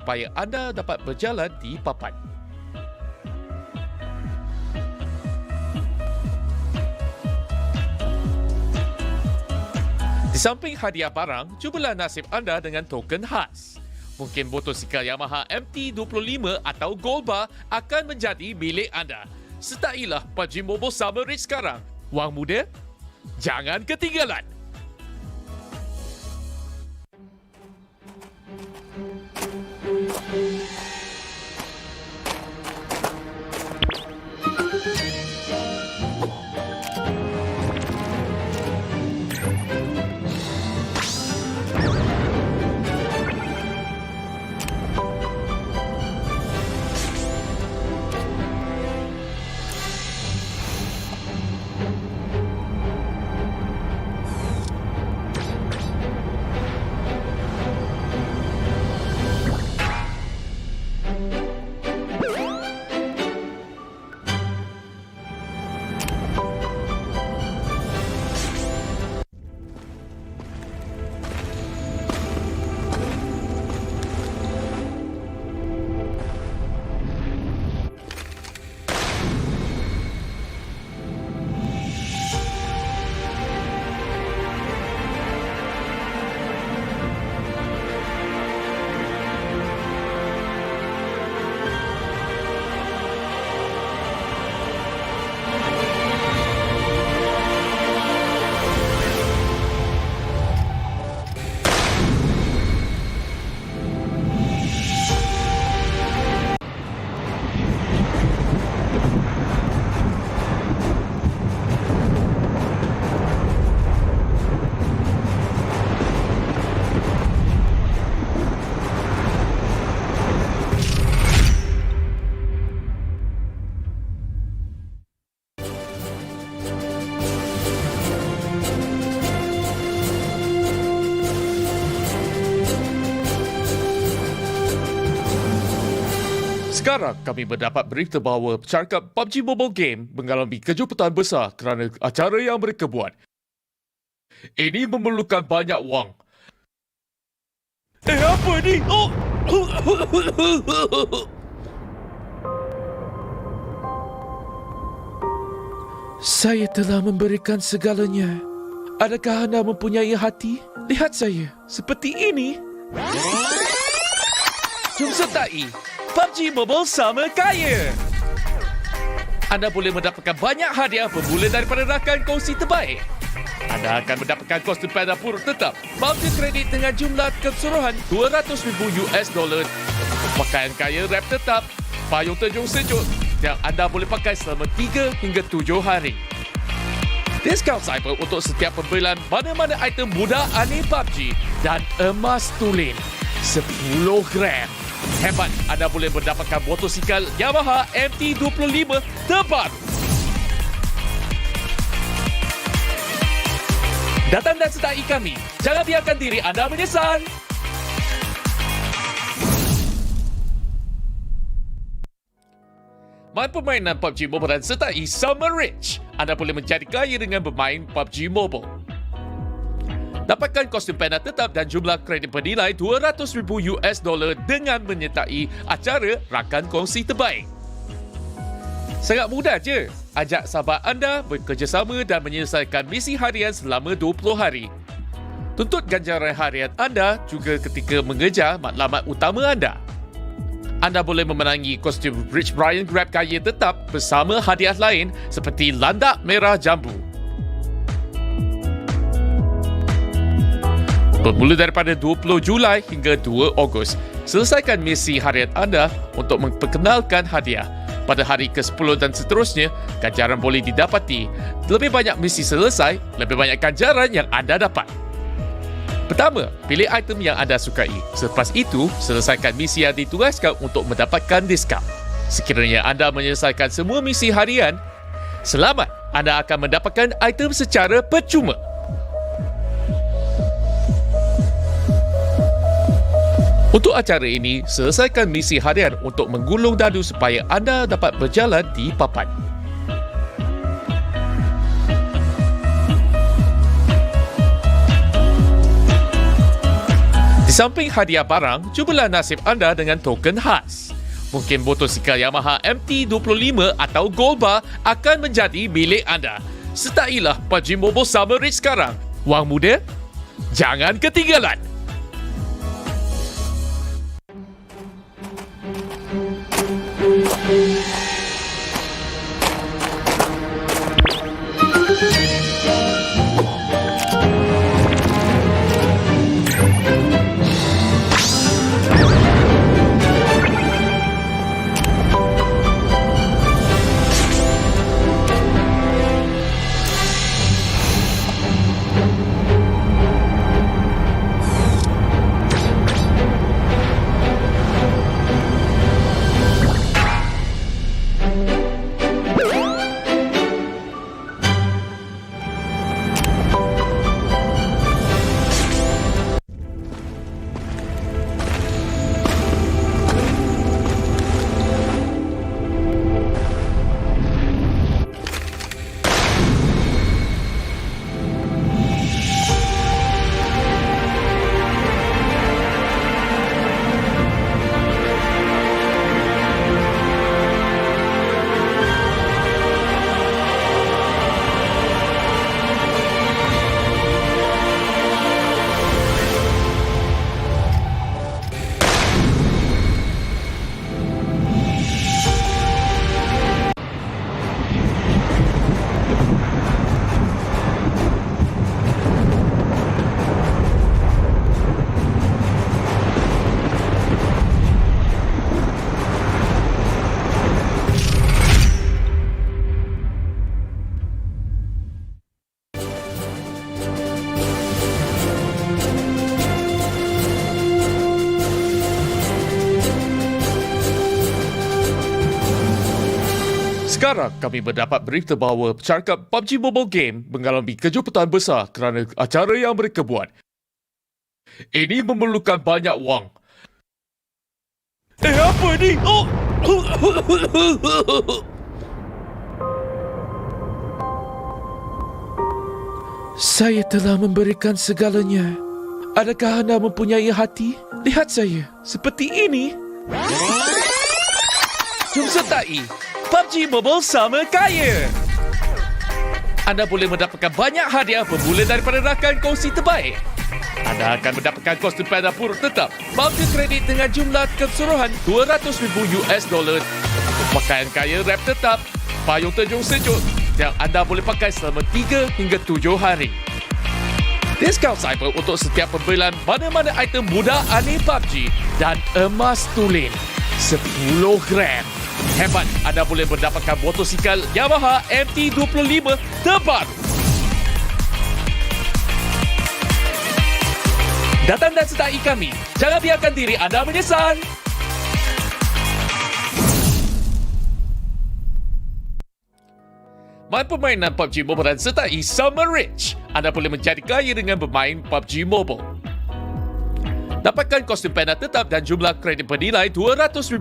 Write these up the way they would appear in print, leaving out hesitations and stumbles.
supaya anda dapat berjalan di papan. Di samping hadiah barang, cubalah nasib anda dengan token khas. Mungkin motosikal Yamaha MT-25 atau Gold Bar akan menjadi milik anda. Sertailah Pubg Mobile Summer Rate sekarang. Wang muda, jangan ketinggalan. Sekarang kami mendapat berita bahawa syarikat Pubg Mobile Game mengalami kejutan besar kerana acara yang mereka buat. Ini memerlukan banyak wang. Apa ni? Oh! Saya telah memberikan segalanya. Adakah anda mempunyai hati? Lihat saya, seperti ini. Jom sertai Pubg Mobile Summer Kaya. Anda boleh mendapatkan banyak hadiah bermula daripada rakan kongsi terbaik. Anda akan mendapatkan kostum panda purut tetap, multi kredit dengan jumlah keseluruhan $200,000, pakaian kaya rap tetap, payung terjun sejuk yang anda boleh pakai selama 3 hingga 7 hari. Diskaun cyber untuk setiap pembelian mana-mana item mudah aneh Pubg dan emas tulen 10 gram. Hebat, anda boleh mendapatkan motosikal Yamaha MT-25 terbaru. Datang dan sertai kami. Jangan biarkan diri anda menyesal. Main permainan Pubg Mobile dan sertai Summer Rich. Anda boleh menjadi kaya dengan bermain Pubg Mobile. Dapatkan kostum panda tetap dan jumlah kredit bernilai $200,000 dengan menyertai acara rakan kongsi terbaik. Sangat mudah je. Ajak sahabat anda bekerjasama dan menyelesaikan misi harian selama 20 hari. Tuntut ganjaran harian anda juga ketika mengejar matlamat utama anda. Anda boleh memenangi kostum Rich Brian Grab kaya tetap bersama hadiah lain seperti landak merah jambu. Bermula daripada 20 Julai hingga 2 Ogos, selesaikan misi harian anda untuk memperkenalkan hadiah. Pada hari ke-10 dan seterusnya, ganjaran boleh didapati. Lebih banyak misi selesai, lebih banyak ganjaran yang anda dapat. Pertama, pilih item yang anda sukai. Selepas itu, selesaikan misi yang ditugaskan untuk mendapatkan diskaun. Sekiranya anda menyelesaikan semua misi harian, selamat, anda akan mendapatkan item secara percuma. Untuk acara ini, selesaikan misi harian untuk menggulung dadu supaya anda dapat berjalan di papan. Di samping hadiah barang, cubalah nasib anda dengan token khas. Mungkin motosikal Yamaha MT-25 atau Gold Bar akan menjadi milik anda. Sertailah Pubg Mobile Summer Rich sekarang. Wang muda, jangan ketinggalan. Sekarang kami mendapat berita bahawa syarikat Pubg Mobile Game mengalami kejutan besar kerana acara yang mereka buat. Ini memerlukan banyak wang. Apa ni? Oh! Saya telah memberikan segalanya. Adakah anda mempunyai hati? Lihat saya, seperti ini. Jom sertai Pubg Mobile Summer Kaya. Anda boleh mendapatkan banyak hadiah bermula daripada rakan kongsi terbaik. Anda akan mendapatkan kostum panda purut tetap, voucher kredit dengan jumlah keseluruhan $200,000 untuk pakaian kaya rap tetap, payung terjun sejuk yang anda boleh pakai selama 3 hingga 7 hari. Diskaun cyber untuk setiap pembelian mana-mana item mudah aneh Pubg dan emas tulen 10 gram. Hebat, anda boleh mendapatkan motosikal Yamaha MT-25 terbaru. Datang dan sertai kami. Jangan biarkan diri anda menyesal. Main permainan Pubg Mobile dan sertai Summer Rich. Anda boleh menjadi kaya dengan bermain Pubg Mobile. Dapatkan kostum panda tetap dan jumlah kredit bernilai $200,000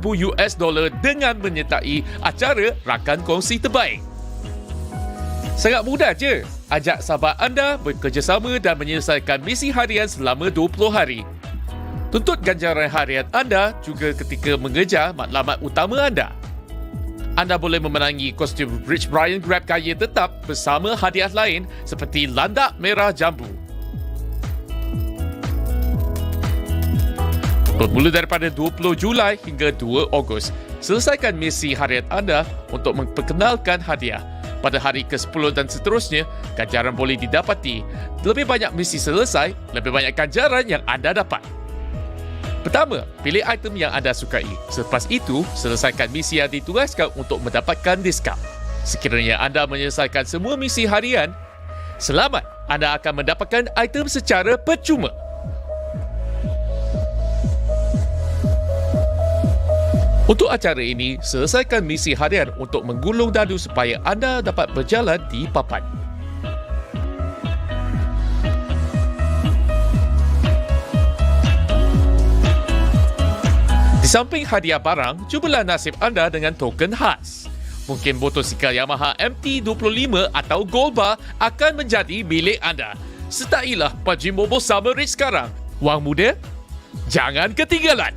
dengan menyertai acara rakan kongsi terbaik. Sangat mudah je. Ajak sahabat anda bekerjasama dan menyelesaikan misi harian selama 20 hari. Tuntut ganjaran harian anda juga ketika mengejar matlamat utama anda. Anda boleh memenangi kostum Rich Brian Grab kaya tetap bersama hadiah lain seperti landak merah jambu. Bermula daripada 20 Julai hingga 2 Ogos, selesaikan misi harian anda untuk memperkenalkan hadiah. Pada hari ke-10 dan seterusnya, ganjaran boleh didapati. Lebih banyak misi selesai, lebih banyak ganjaran yang anda dapat. Pertama, pilih item yang anda sukai. Selepas itu, selesaikan misi yang ditugaskan untuk mendapatkan diskaun. Sekiranya anda menyelesaikan semua misi harian, selamat, anda akan mendapatkan item secara percuma. Untuk acara ini, selesaikan misi harian untuk menggulung dadu supaya anda dapat berjalan di papan. Di samping hadiah barang, cubalah nasib anda dengan token khas. Mungkin motosikal Yamaha MT-25 atau Gold Bar akan menjadi milik anda. Sertailah Pubg Mobile Summer Rich sekarang. Wang muda, Jangan ketinggalan.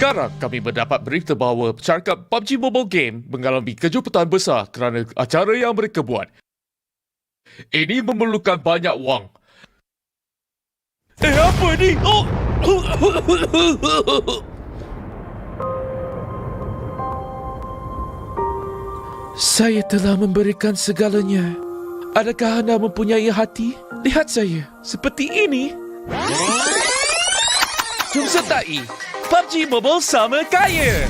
Sekarang kami mendapat berita bahawa syarikat Pubg Mobile Game mengalami kejutan besar kerana acara yang mereka buat. Ini memerlukan banyak wang. Apa ni? Oh! Saya telah memberikan segalanya. Adakah anda mempunyai hati? Lihat saya, seperti ini. Jom sertai Pubg Mobile Summer Kaya.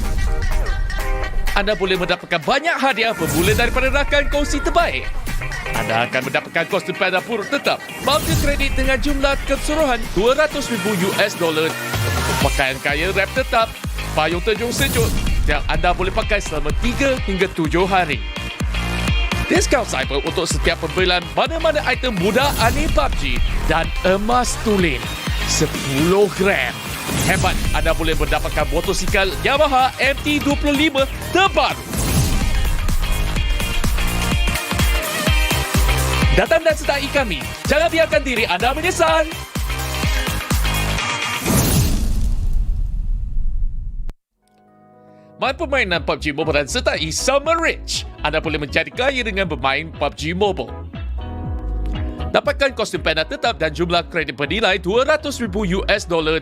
Anda boleh mendapatkan banyak hadiah bermula daripada rakan kongsi terbaik. Anda akan mendapatkan kostum panda purut tetap, voucher kredit dengan jumlah keseluruhan $200,000, pakaian kaya rap tetap, payung terjun sejuk yang anda boleh pakai selama 3 hingga 7 hari. Diskaun cyber untuk setiap pembelian mana-mana item mudah aneh Pubg dan emas tulen 10 gram. Hebat, anda boleh mendapatkan motosikal Yamaha MT-25 terbaru. Datang dan sertai kami. Jangan biarkan diri anda menyesal. Main permainan Pubg Mobile dan sertai Summer Rich. Anda boleh menjadi kaya dengan bermain Pubg Mobile. Dapatkan kostum panda tetap dan jumlah kredit bernilai $200,000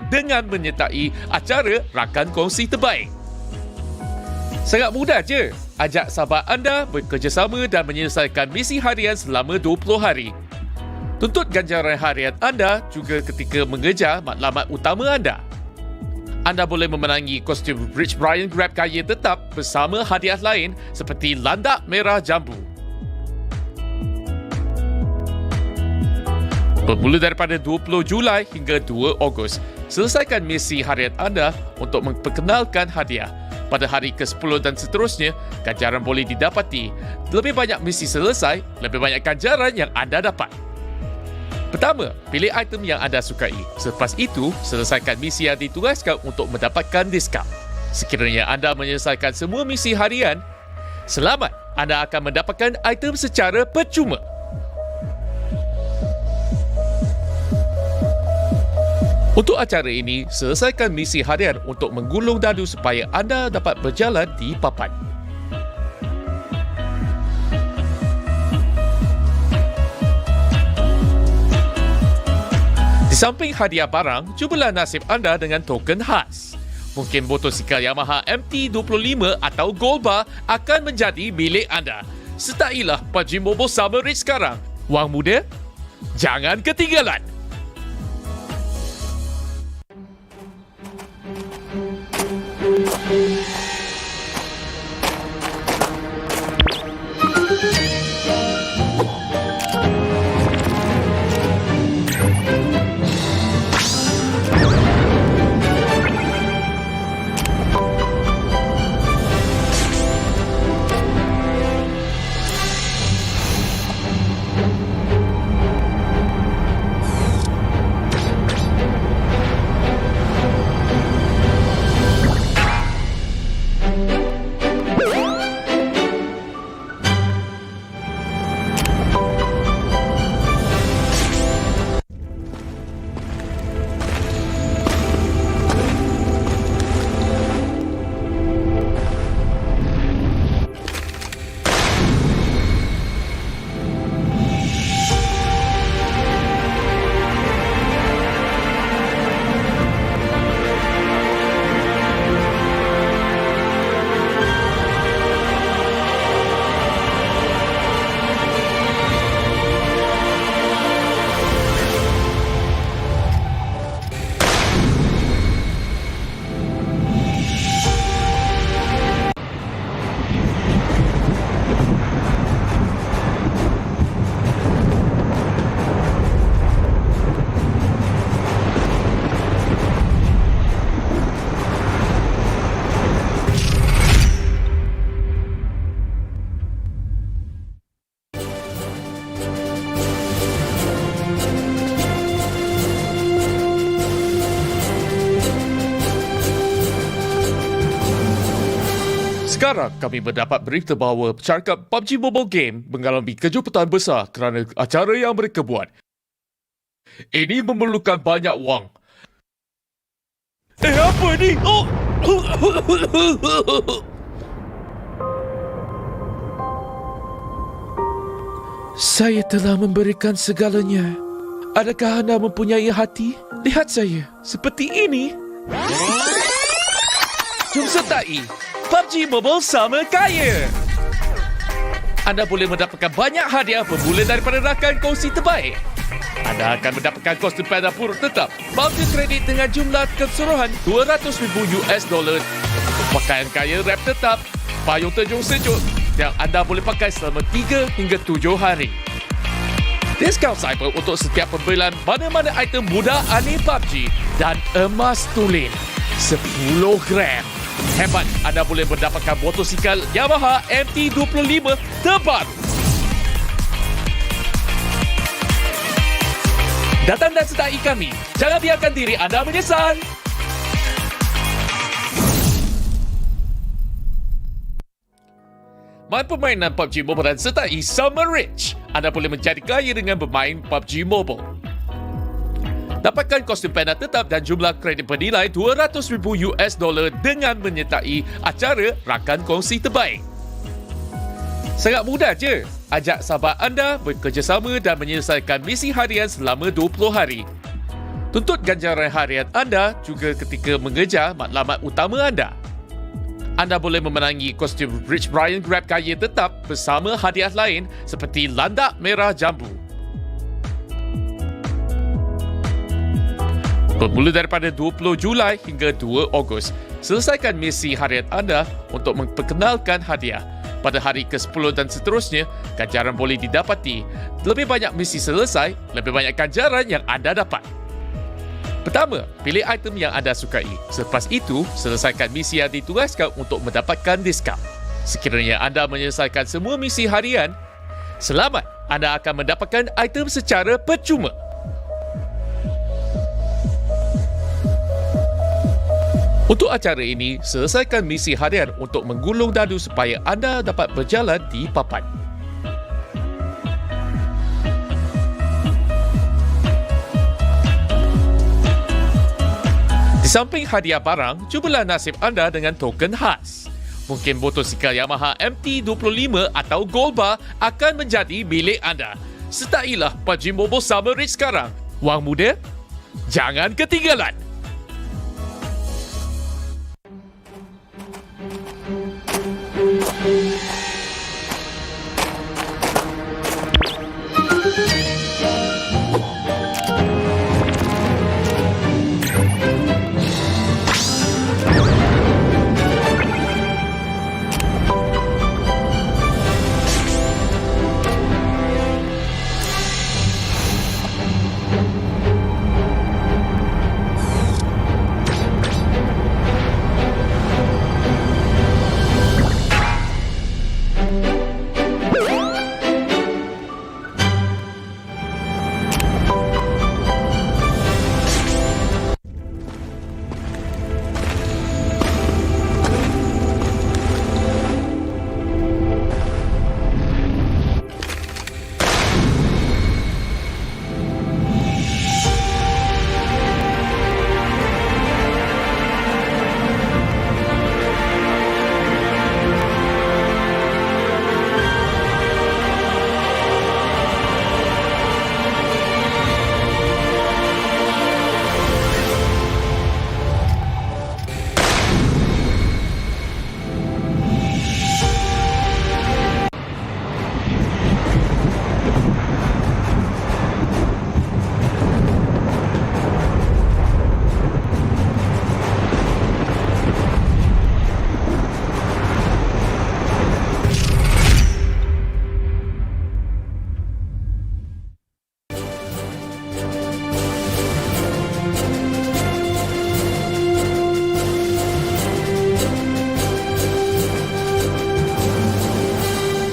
dengan menyertai acara rakan kongsi terbaik. Sangat mudah je. Ajak sahabat anda bekerjasama dan menyelesaikan misi harian selama 20 hari. Tuntut ganjaran harian anda juga ketika mengejar matlamat utama anda. Anda boleh memenangi kostum Rich Brian Grab kaya tetap bersama hadiah lain seperti landak merah jambu. Bermula daripada 20 Julai hingga 2 Ogos, selesaikan misi harian anda untuk memperkenalkan hadiah. Pada hari ke-10 dan seterusnya, ganjaran boleh didapati. Lebih banyak misi selesai, lebih banyak ganjaran yang anda dapat. Pertama, pilih item yang anda sukai. Selepas itu, selesaikan misi yang ditugaskan untuk mendapatkan diskaun. Sekiranya anda menyelesaikan semua misi harian, selamat, anda akan mendapatkan item secara percuma. Untuk acara ini, selesaikan misi harian untuk menggulung dadu supaya anda dapat berjalan di papan. Di samping hadiah barang, cubalah nasib anda dengan token khas. Mungkin motosikal Yamaha MT-25 atau Gold Bar akan menjadi milik anda. Sertailah Pubg Mobile Summer Rich sekarang. Wang muda, jangan ketinggalan. Sekarang kami mendapat berita bahawa syarikat Pubg Mobile Game mengalami kejutan besar kerana acara yang mereka buat. Ini memerlukan banyak wang. Apa ni? Oh! Saya telah memberikan segalanya. Adakah anda mempunyai hati? Lihat saya, seperti ini. Jom sertai Pubg Mobile sama kaya. Anda boleh mendapatkan banyak hadiah bermula daripada rakan kongsi terbaik. Anda akan mendapatkan kostum panda purut tetap, voucher kredit dengan jumlah keseluruhan $200,000 untuk pakaian kaya rap tetap, payung terjun sejuk yang anda boleh pakai selama 3 hingga 7 hari. Diskaun cyber untuk setiap pembelian mana-mana item mudah aneh PUBG dan emas tulen 10 gram. Hebat, anda boleh mendapatkan motosikal Yamaha MT-25 terbaru. Datang dan sertai kami. Jangan biarkan diri anda menyesal. Main permainan Pubg Mobile dan sertai Summer Rich. Anda boleh menjadi kaya dengan bermain Pubg Mobile. Dapatkan kostum panda tetap dan jumlah kredit bernilai $200,000 dengan menyertai acara rakan kongsi terbaik. Sangat mudah je. Ajak sahabat anda bekerjasama dan menyelesaikan misi harian selama 20 hari. Tuntut ganjaran harian anda juga ketika mengejar matlamat utama anda. Anda boleh memenangi kostum Rich Brian Grab kaya tetap bersama hadiah lain seperti landak merah jambu. Bermula daripada 20 Julai hingga 2 Ogos, selesaikan misi harian anda untuk memperkenalkan hadiah. Pada hari ke-10 dan seterusnya, ganjaran boleh didapati. Lebih banyak misi selesai, lebih banyak ganjaran yang anda dapat. Pertama, pilih item yang anda sukai. Selepas itu, selesaikan misi yang ditugaskan untuk mendapatkan diskaun. Sekiranya anda menyelesaikan semua misi harian, selamat, anda akan mendapatkan item secara percuma. Untuk acara ini, selesaikan misi harian untuk menggulung dadu supaya anda dapat berjalan di papan. Di samping hadiah barang, cubalah nasib anda dengan token khas. Mungkin motosikal Yamaha MT-25 atau Gold Bar akan menjadi milik anda. Sertailah Pubg Mobile Summer Rich sekarang. Wang muda, jangan ketinggalan.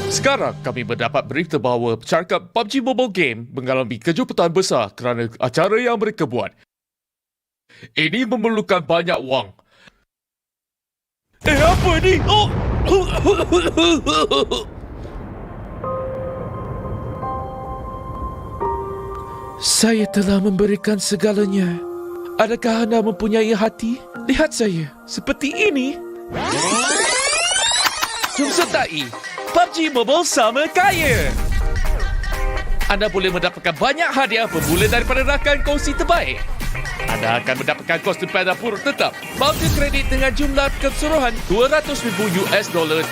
Sekarang kami mendapat berita bahawa syarikat Pubg Mobile Game mengalami kejutan besar kerana acara yang mereka buat. Ini memerlukan banyak wang. Apa ni? Oh! Saya telah memberikan segalanya. Adakah anda mempunyai hati? Lihat saya, seperti ini. Jom sertai PUBG Mobile Summer Kaya. Anda boleh mendapatkan banyak hadiah bermula daripada rakan kongsi terbaik. Anda akan mendapatkan kostum panda purut tetap, voucher kredit dengan jumlah keseluruhan $200,000,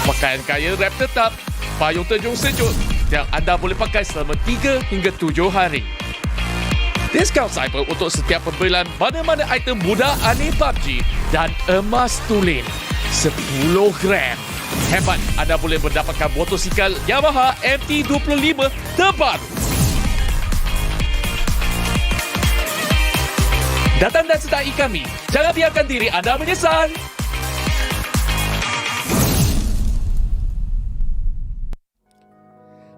pakaian kaya rap tetap, payung terjun sejuk yang anda boleh pakai selama 3 hingga 7 hari. Diskaun cyber untuk setiap pembelian mana-mana item mudah aneh PUBG dan emas tulen 10 gram. Hebat, anda boleh mendapatkan motosikal Yamaha MT-25 terbaru. Datang dan sertai kami. Jangan biarkan diri anda menyesal.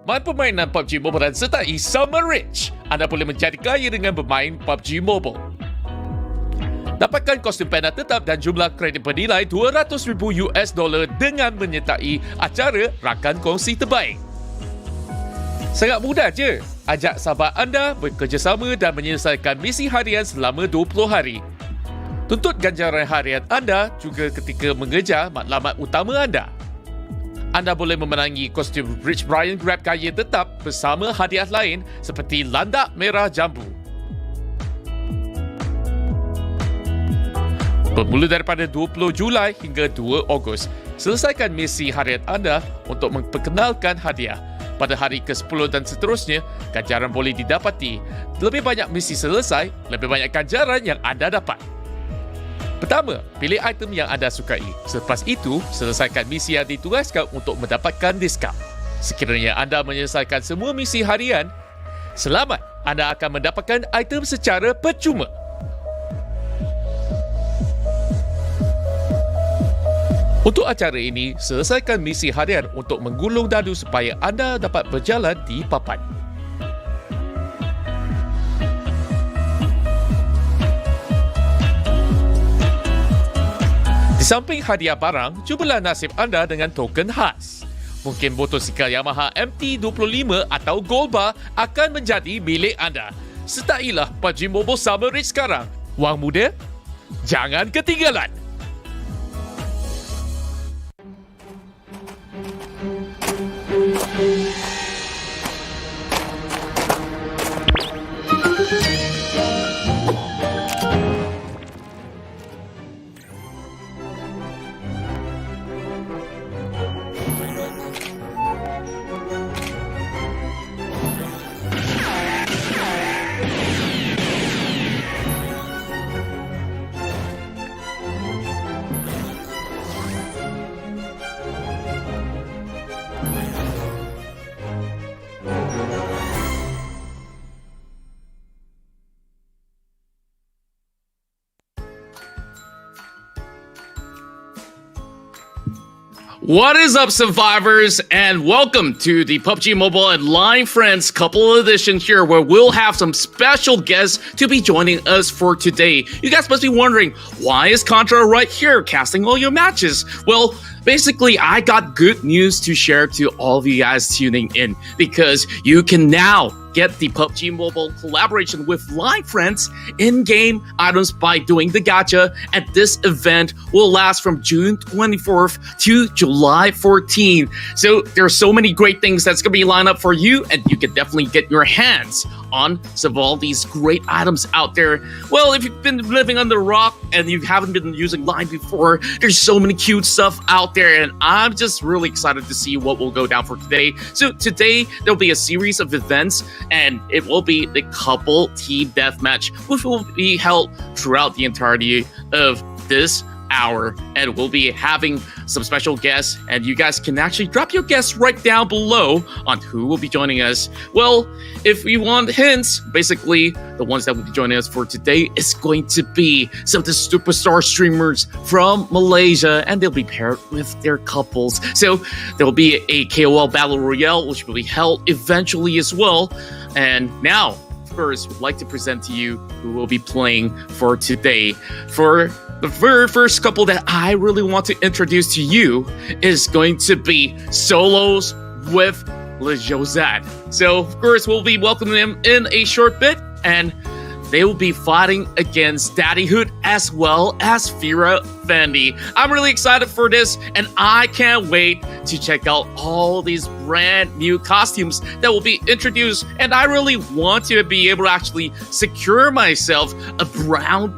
Main permainan PUBG Mobile dan sertai Summer Rich. Anda boleh menjadi kaya dengan bermain PUBG Mobile. Dapatkan kostum panda tetap dan jumlah kredit bernilai $200,000 dengan menyertai acara rakan kongsi terbaik. Sangat mudah je. Ajak sahabat anda bekerjasama dan menyelesaikan misi harian selama 20 hari. Tuntut ganjaran harian anda juga ketika mengejar matlamat utama anda. Anda boleh memenangi kostum Rich Brian Grab kaya tetap bersama hadiah lain seperti landak merah jambu. Bermula daripada 20 Julai hingga 2 Ogos, selesaikan misi harian anda untuk memperkenalkan hadiah. Pada hari ke-10 dan seterusnya, ganjaran boleh didapati. Lebih banyak misi selesai, lebih banyak ganjaran yang anda dapat. Pertama, pilih item yang anda sukai. Selepas itu, selesaikan misi yang ditugaskan untuk mendapatkan diskaun. Sekiranya anda menyelesaikan semua misi harian, selamat, anda akan mendapatkan item secara percuma. Untuk acara ini, selesaikan misi harian untuk menggulung dadu supaya anda dapat berjalan di papan. Di samping hadiah barang, cubalah nasib anda dengan token khas. Mungkin motosikal Yamaha MT-25 atau Gold Bar akan menjadi milik anda. Sertailah PUBG Mobile Summer Rich sekarang. Wang muda, jangan ketinggalan. What is up, survivors, and welcome to the PUBG Mobile and Line Friends Couple Edition here, where we'll have some special guests to be joining us for today. You guys must be wondering, why is Contra right here casting all your matches? Well, basically, I got good news to share to all of you guys tuning in, because you can now get the PUBG Mobile collaboration with Line Friends in-game items by doing the gacha, and this event will last from June 24th to July 14th. So there are so many great things that's going to be lined up for you, and you can definitely get your hands on some of all these great items out there. Well, if you've been living under a rock and you haven't been using Line before, there's so many cute stuff out there, and I'm just really excited to see what will go down for today. So today, there'll be a series of events, and it will be the couple team deathmatch, which will be held throughout the entirety of this hour, and we'll be having some special guests, and you guys can actually drop your guests right down below on who will be joining us. Well, if you want hints, basically the ones that will be joining us for today is going to be some of the superstar streamers from Malaysia, and they'll be paired with their couples. So there will be a KOL battle royale, which will be held eventually as well. And now, of course, would like to present to you who will be playing for today. For the very first couple that I really want to introduce to you is going to be Soloz with Josette. So, of course, we'll be welcoming them in a short bit, and they will be fighting against Daddyhood as well as Fiera Fendi. I'm really excited for this, and I can't wait to check out all these brand new costumes that will be introduced. And I really want to be able to actually secure myself a brown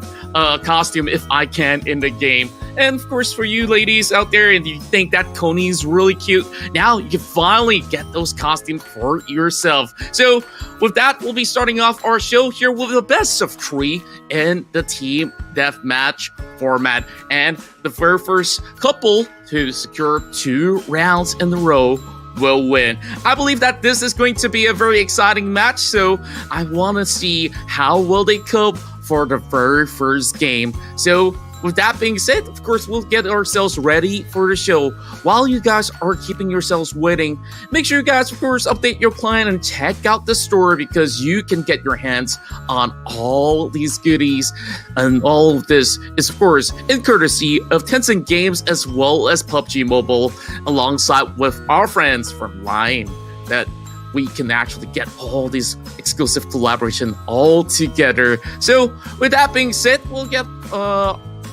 costume if I can in the game. And of course, for you ladies out there, and you think that Cony is really cute, now you can finally get those costumes for yourself. So with that, we'll be starting off our show here with the best of 3 in the team deathmatch format. And the very first couple to secure 2 rounds in a row will win. I believe that this is going to be a very exciting match, so I want to see how will they cope for the very first game. So with that being said, of course, we'll get ourselves ready for the show. While you guys are keeping yourselves waiting, make sure you guys, of course, update your client and check out the store, because you can get your hands on all these goodies. And all of this is, of course, in courtesy of Tencent Games as well as PUBG Mobile, alongside with our friends from Line, that we can actually get all these exclusive collaboration all together. So with that being said, we'll get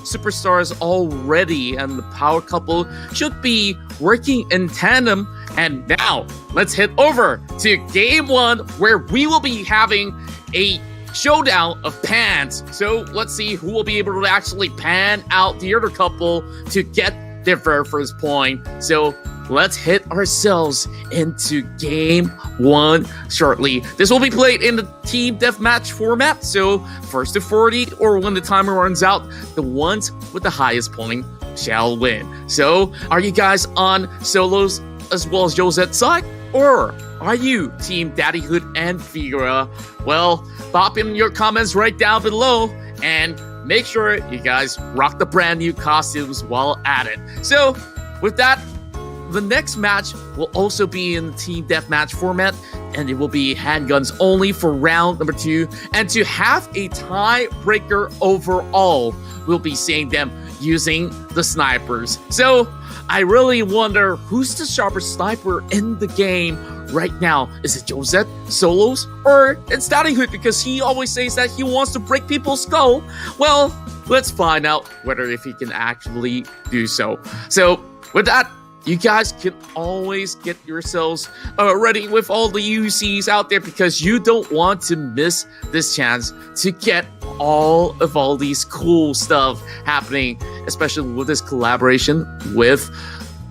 superstars already, and the power couple should be working in tandem. And now let's head over to game 1, where we will be having a showdown of pans. So let's see who will be able to actually pan out the other couple to get their very first point. So let's hit ourselves into game 1 shortly. This will be played in the team deathmatch format. So first to 40, or when the timer runs out, the ones with the highest point shall win. So are you guys on Soloz as well as Josette's side? Or are you team Daddyhood and Fiera? Well, pop in your comments right down below, and make sure you guys rock the brand new costumes while at it. So with that, the next match will also be in the team deathmatch format, and it will be handguns only for round number 2. And to have a tiebreaker overall, we'll be seeing them using the snipers. So I really wonder who's the sharpest sniper in the game right now. Is it Josette, Soloz, or it's Daddyhood, because he always says that he wants to break people's skull? Well, let's find out whether if he can actually do so. So with that, you guys can always get yourselves ready with all the UCs out there, because you don't want to miss this chance to get all these cool stuff happening, especially with this collaboration with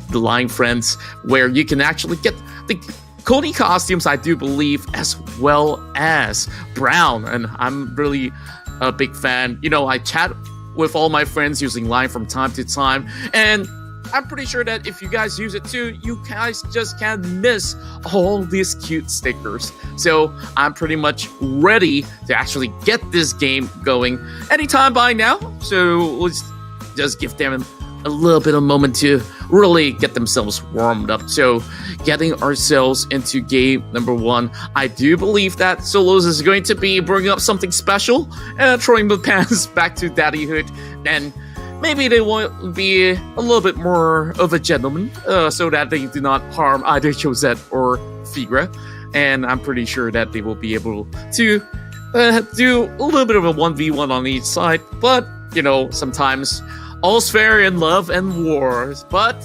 the Line Friends, where you can actually get the Cony costumes, I do believe, as well as Brown. And I'm really a big fan. You know, I chat with all my friends using Line from time to time, and I'm pretty sure that if you guys use it too, you guys just can't miss all these cute stickers. So I'm pretty much ready to actually get this game going anytime by now. So let's just give them a little bit of a moment to really get themselves warmed up. So getting ourselves into game number 1, I do believe that Soloz is going to be bringing up something special, throwing the pants back to Daddyhood, and maybe they will be a little bit more of a gentleman, so that they do not harm either Josette or Fiera. And I'm pretty sure that they will be able to do a little bit of a 1v1 on each side. But, you know, sometimes all's fair in love and wars. But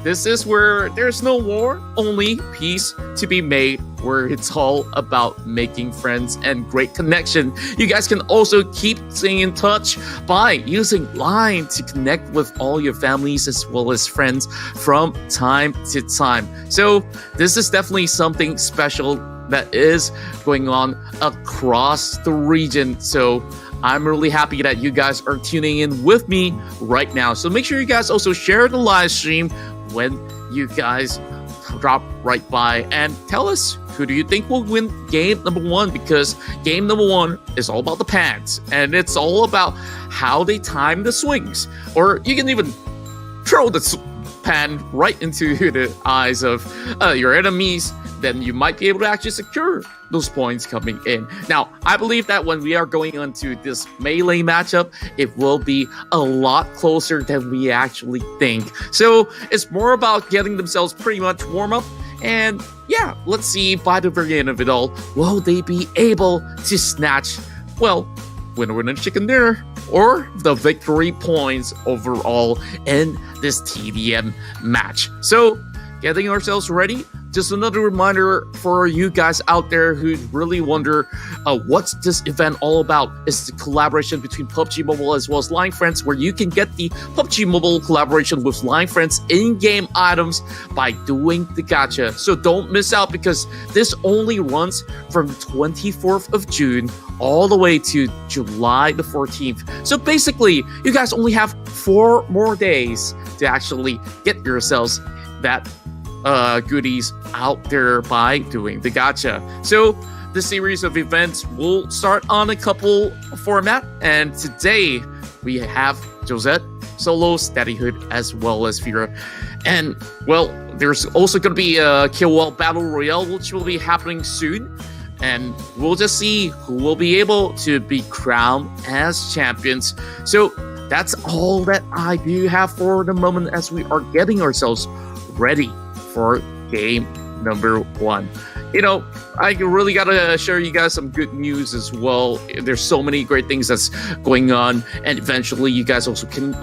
this is where there's no war, only peace to be made, where it's all about making friends and great connection. You guys can also keep staying in touch by using Line to connect with all your families as well as friends from time to time. So this is definitely something special that is going on across the region. So I'm really happy that you guys are tuning in with me right now. So make sure you guys also share the live stream when you guys drop right by, and tell us, who do you think will win game number 1? Because game number 1 is all about the pants, and it's all about how they time the swings. Or you can even throw the pan right into the eyes of your enemies, then you might be able to actually secure those points coming in. Now, I believe that when we are going into this melee matchup, it will be a lot closer than we actually think. So it's more about getting themselves pretty much warm up. And yeah, let's see by the very end of it all, will they be able to snatch, well, winner chicken dinner or the victory points overall in this TDM match. So getting ourselves ready. Just another reminder for you guys out there who really wonder what's this event all about. It's the collaboration between PUBG Mobile as well as Line Friends, where you can get the PUBG Mobile collaboration with Line Friends in-game items by doing the gacha. So don't miss out, because this only runs from 24th of June all the way to July the 14th. So basically, you guys only have 4 more days to actually get yourselves that goodies out there by doing the gacha. So the series of events will start on a couple format, and today we have Josette, Soloz, Daddyhood, as well as Fiera. And well, there's also going to be a Kill Wall Battle Royale, which will be happening soon, and we'll just see who will be able to be crowned as champions. So that's all that I do have for the moment, as we are getting ourselves ready for game number 1. You know, I really gotta share you guys some good news as well. There's so many great things that's going on, and eventually you guys also can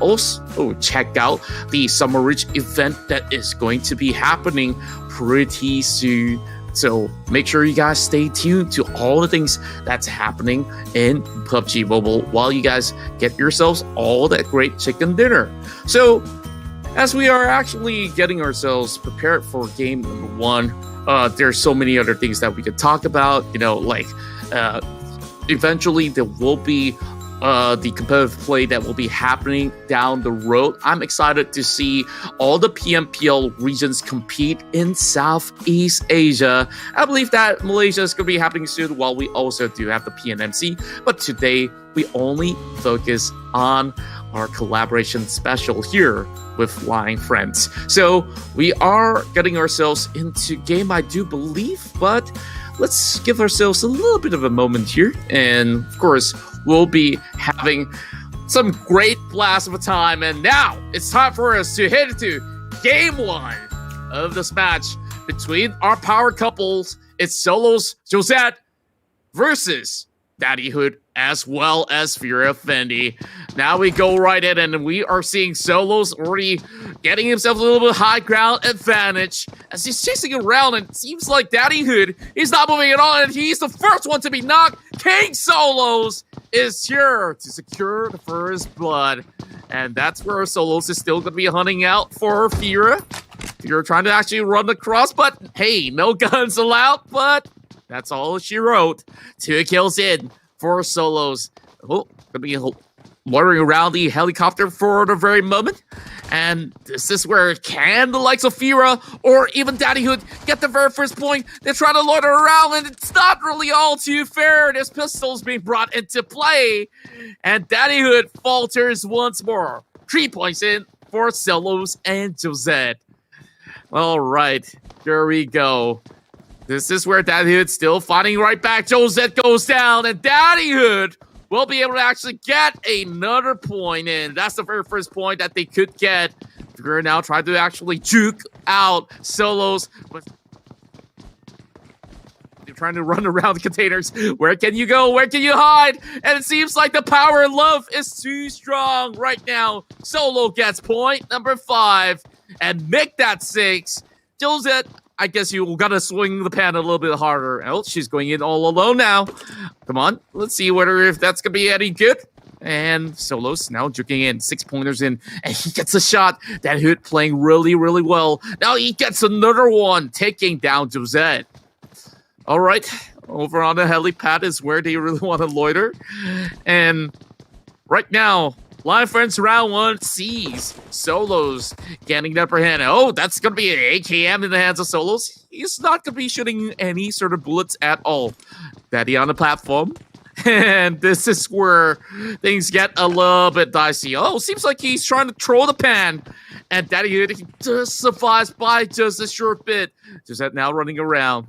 check out the Summer Ridge event that is going to be happening pretty soon. So make sure you guys stay tuned to all the things that's happening in PUBG Mobile while you guys get yourselves all that great chicken dinner. So as we are actually getting ourselves prepared for game number 1, there's so many other things that we could talk about. You know, like eventually there will be the competitive play that will be happening down the road. I'm excited to see all the PMPL regions compete in Southeast Asia. I believe that Malaysia is going to be happening soon, while we also do have the PNMC. But today, we only focus on our collaboration special here with Line Friends. So we are getting ourselves into game, I do believe, but let's give ourselves a little bit of a moment here. And of course, we'll be having some great blast of a time. And now it's time for us to head into game 1 of this match between our power couples. It's Soloz, Josette versus Daddyhood as well as Fiera Fendi. Now we go right in, and we are seeing Soloz already getting himself a little bit high ground advantage as he's chasing around, and it seems like Daddyhood is not moving at all, and he's the first one to be knocked. King Soloz is here to secure the first blood, and that's where Soloz is still going to be hunting out for Fiera. Fiera trying to actually run across, but hey, no guns allowed, but that's all she wrote. 2 kills in for Soloz. Oh, gonna be loitering around the helicopter for the very moment. And this is where can the likes of Fiera or even Daddyhood get the very first point? They're trying to loiter around, and it's not really all too fair. This pistol's being brought into play, and Daddyhood falters once more. 3 points in for Soloz and Josette. All right, there we go. This is where Daddyhood's still fighting right back. Josette goes down, and Daddyhood will be able to actually get another point in. That's the very first point that they could get. We're now trying to actually juke out Soloz, but they're trying to run around the containers. Where can you go? Where can you hide? And it seems like the power and love is too strong right now. Solo gets point number 5 and make that 6. Josette, I guess you gotta swing the pan a little bit harder. Oh, she's going in all alone now. Come on, let's see if that's gonna be any good. And Soloz now juking in, 6 pointers in, and he gets a shot. Daddyhood playing really, really well. Now he gets another one, taking down Josette. All right, over on the helipad is where they really want to loiter. And right now, Line Friends round 1 sees Soloz getting the upper hand. Oh, that's going to be an AKM in the hands of Soloz. He's not going to be shooting any sort of bullets at all. Daddy on the platform. And this is where things get a little bit dicey. Oh, seems like he's trying to throw the pan. And Daddyhood, he just survives by just a short bit. Josette now running around.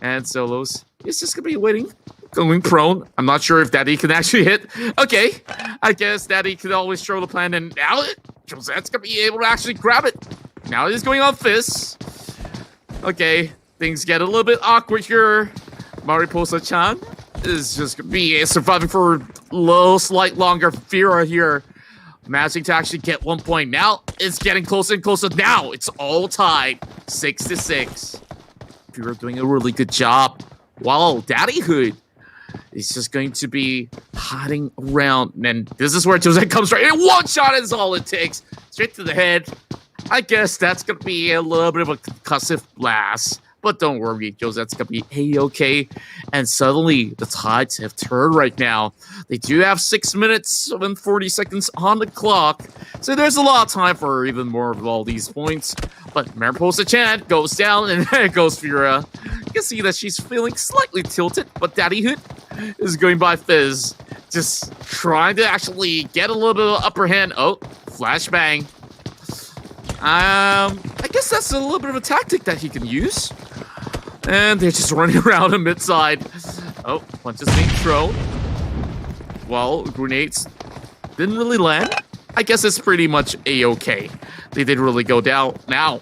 And Soloz is just going to be waiting, going prone. I'm not sure if Daddy can actually hit. Okay, I guess Daddy could always show the plan. And now Josette's going to be able to actually grab it. Now he's going on fists. Okay, things get a little bit awkward here. Mariposa-chan is just going to be surviving for a little slight longer. Fiera here managing to actually get 1 point. Now it's getting closer and closer. Now it's all tied, 6-6. Fiera doing a really good job. Wow, Daddyhood is just going to be hiding around. And this is where Josette comes right in. One shot is all it takes. Straight to the head. I guess that's going to be a little bit of a concussive blast. But don't worry, Josette's going to be A-okay. And suddenly, the tides have turned right now. They do have 6 minutes and 40 seconds on the clock. So there's a lot of time for even more of all these points. But Mariposa-chan goes down, and there goes Fiera. You can see that she's feeling slightly tilted. But Daddyhood is going by Fizz. Just trying to actually get a little bit of upper hand. Oh, flashbang. I guess that's a little bit of a tactic that he can use. And they're just running around on mid-side. Oh, punches being thrown. Well, grenades didn't really land. I guess it's pretty much A-okay. They did really go down. Now,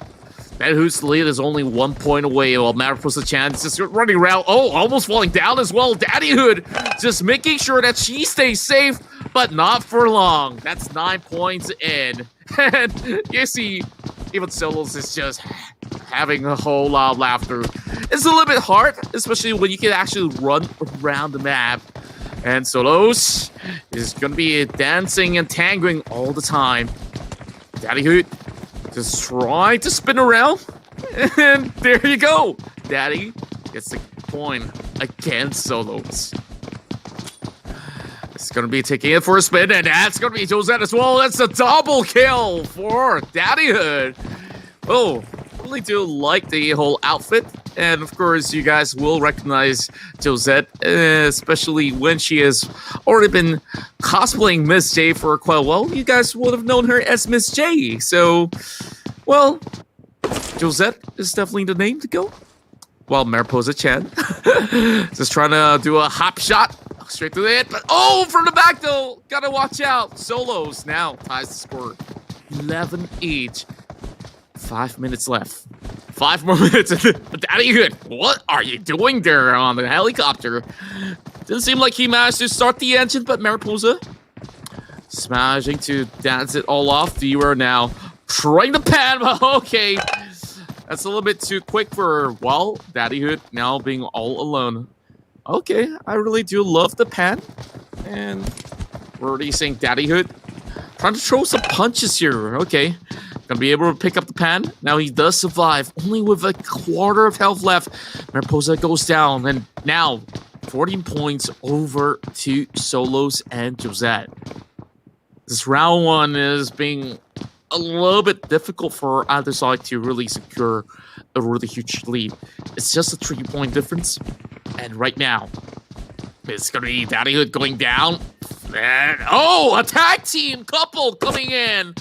Daddyhood's lead is only 1 point away, while Mariposa-chan is just running around. Oh, almost falling down as well. Daddyhood just making sure that she stays safe, but not for long. That's 9 points in. And you see, even Soloz is just having a whole lot of laughter. It's a little bit hard, especially when you can actually run around the map. And Soloz is going to be dancing and tangling all the time. Daddyhood just trying to spin around. And there you go. Daddy gets the point against Soloz. It's going to be taking it for a spin, and that's going to be Josette as well. That's a double kill for Daddyhood. Oh, really do like the whole outfit. And of course, you guys will recognize Josette, especially when she has already been cosplaying Miss J for quite a while. You guys would have known her as Miss J. So, well, Josette is definitely the name to go. While Mariposa-chan just trying to do a hop shot. Straight to the head, but oh, from the back though, gotta watch out. Soloz now ties the score, 11 each. 5 minutes left. 5 more minutes. Daddyhood, what are you doing there on the helicopter? Didn't seem like he managed to start the engine, but Mariposa smashing to dance it all off. Fiera now trying to pan, but okay. That's a little bit too quick for, well, Daddyhood now being all alone. Okay, I really do love the pan. And we're already seeing Daddyhood trying to throw some punches here. Okay, gonna be able to pick up the pan. Now he does survive, only with a quarter of health left. Mariposa goes down, and now 14 points over to Soloz and Josette. This round one is being a little bit difficult for either side to really secure a really huge lead. It's just a 3-point difference. And right now, it's going to be Daddyhood going down. And, oh, a tag team couple coming in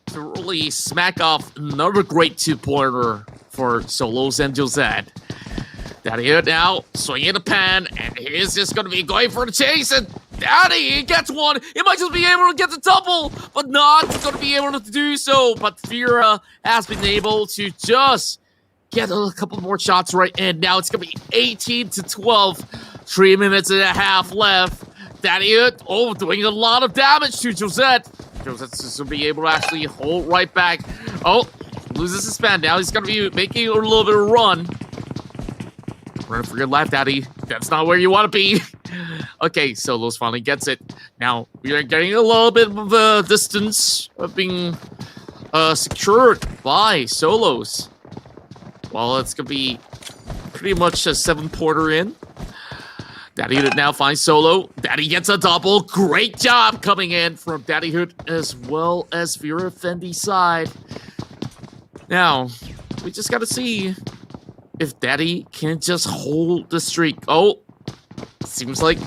to really smack off another great 2-pointer for Soloz and Josette. Daddyhood now swinging the pan, and he's just going to be going for the chase. And Daddy, he gets one. He might just be able to get the double, but not going to be able to do so. But Fiera has been able to just get a couple more shots right in. Now it's going to be 18-12. 3 minutes and a half left. Daddyhood, oh, doing a lot of damage to Josette. Josette's just going to be able to actually hold right back. Oh, loses his span. Now he's going to be making a little bit of a run. Run for your life, Daddy. That's not where you want to be. Okay, Soloz finally gets it. Now, we are getting a little bit of a distance of being secured by Soloz. Well, it's going to be pretty much a 7-pointer in. Daddyhood now finds Solo. Daddy gets a double. Great job coming in from Daddyhood as well as Fiera Fendi's side. Now, we just got to see if Daddy can just hold the streak. Oh, seems like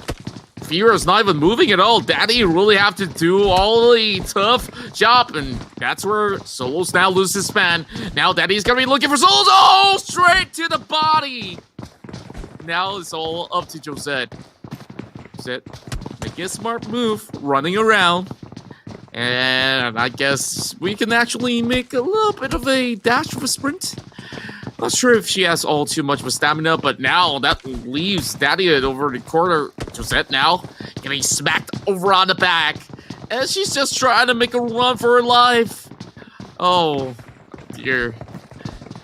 Fiera's not even moving at all. Daddy really have to do all the tough job, and that's where Soloz now loses span. Now Daddy's gonna be looking for Soloz. Oh, straight to the body. Now it's all up to Josette. Josette making a smart move, running around. And I guess we can actually make a little bit of a dash of a sprint. Not sure if she has all too much of a stamina, but now that leaves Daddyhood over the corner. Josette now getting smacked over on the back. And she's just trying to make a run for her life. Oh, dear.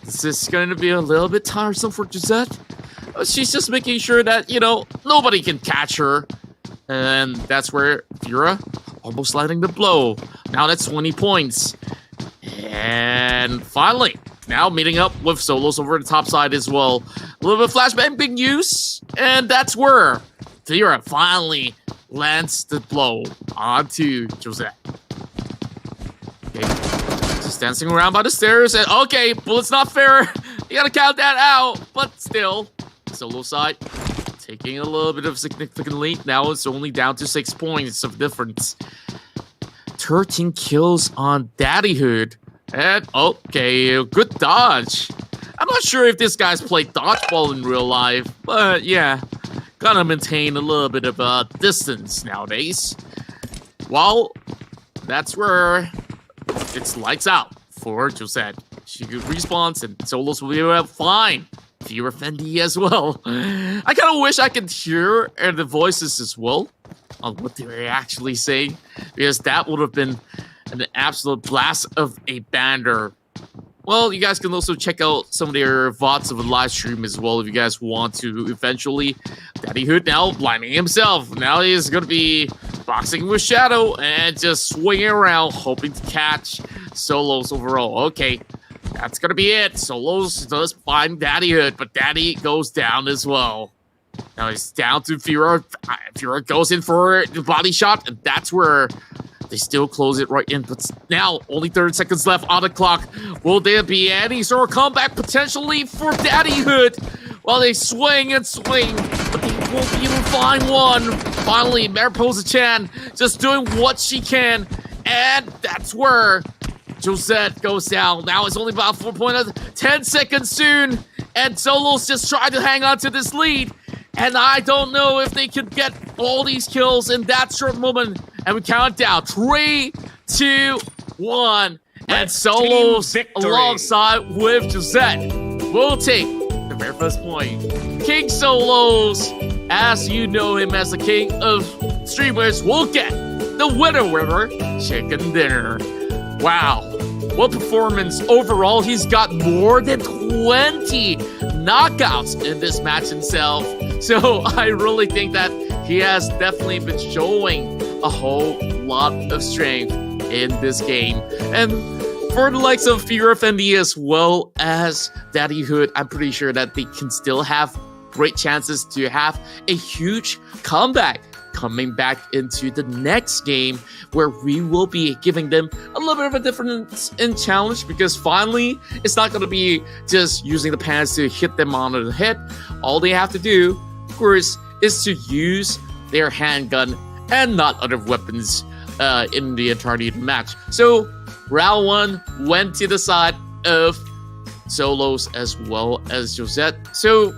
This is going to be a little bit tiresome for Josette. She's just making sure that, nobody can catch her. And that's where Fiera almost letting the blow. Now that's 20 points. And finally, now meeting up with Soloz over the top side as well. A little bit of flashbang being used. And that's where Fiera finally lands the blow onto Josette. Okay, just dancing around by the stairs. And okay, bullet's not fair. You gotta count that out. But still, Soloz side taking a little bit of significant lead. Now it's only down to 6 points of difference. 13 kills on Daddyhood. And okay, good dodge. I'm not sure if this guy's played dodgeball in real life, but yeah, gotta maintain a little bit of a distance nowadays. Well, that's where it's lights out for Josette. She respawns and Soloz will be fine. Fiera Fendi as well. I kind of wish I could hear the voices as well on what they were actually saying, because that would have been an absolute blast of a banner. Well, you guys can also check out some of their VODs of a live stream as well if you guys want to eventually. Daddyhood now blinding himself. Now he's going to be boxing with Shadow and just swinging around, hoping to catch Soloz overall. Okay. That's gonna be it. Soloz does find Daddyhood, but Daddy goes down as well. Now he's down to Fiera. Fiera goes in for the body shot, and that's where they still close it right in. But now, only 30 seconds left on the clock. Will there be any sort of comeback potentially for Daddyhood? Well, they swing and swing, but they won't be able to find one. Finally, Mariposa-chan just doing what she can, and that's where Josette goes down. Now it's only about 4 points. 10 seconds soon. And Soloz just trying to hang on to this lead. And I don't know if they could get all these kills in that short moment. And we count down. 3, 2, 1. And Soloz alongside with Josette will take the very first point. King Soloz, as you know him as the king of streamers, will get the winner chicken dinner. Wow, what performance overall. He's got more than 20 knockouts in this match himself. So I really think that he has definitely been showing a whole lot of strength in this game. And for the likes of Fiera Fendi as well as Daddyhood, I'm pretty sure that they can still have great chances to have a huge comeback coming back into the next game, where we will be giving them a little bit of a difference in challenge, because finally it's not going to be just using the pants to hit them on the head. All they have to do, of course, is to use their handgun and not other weapons in the entirety of the match. So round 1 went to the side of Soloz as well as Josette. So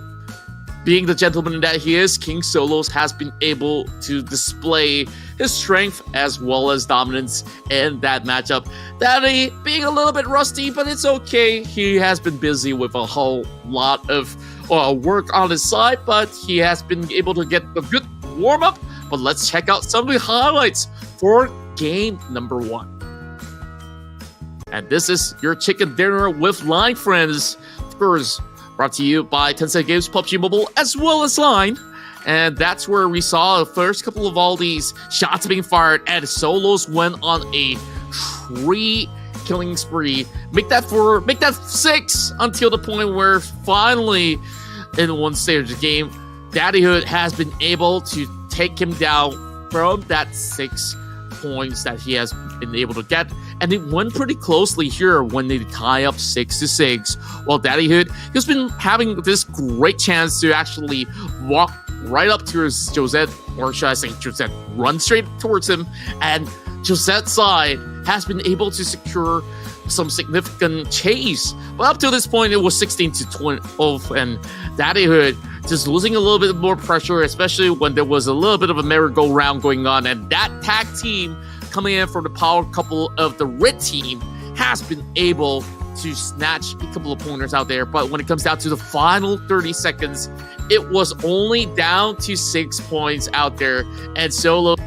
being the gentleman that he is, King Soloz has been able to display his strength as well as dominance in that matchup. Daddy being a little bit rusty, but it's okay. He has been busy with a whole lot of work on his side, but he has been able to get a good warm-up. But let's check out some of the highlights for game number 1. And this is your chicken dinner with Line Friends. Of course, brought to you by Tencent Games, Pubg Mobile, as well as Line. And that's where we saw the first couple of all these shots being fired, and Soloz went on a 3 killing spree. Make that 6 until the point where finally, in one stage of the game, Daddyhood has been able to take him down from that 6 points that he has been able to get. And it went pretty closely here when they tie up 6-6. While Daddyhood has been having this great chance to actually walk right up to Josette, or should I say Josette runs straight towards him, and Josette's side has been able to secure some significant chase. But up to this point, it was 16-12, and Daddyhood just losing a little bit more pressure, especially when there was a little bit of a merry-go-round going on, and that tag team coming in from the power couple of the red team has been able to snatch a couple of pointers out there. But when it comes down to the final 30 seconds, it was only down to 6 points out there, and Soloz,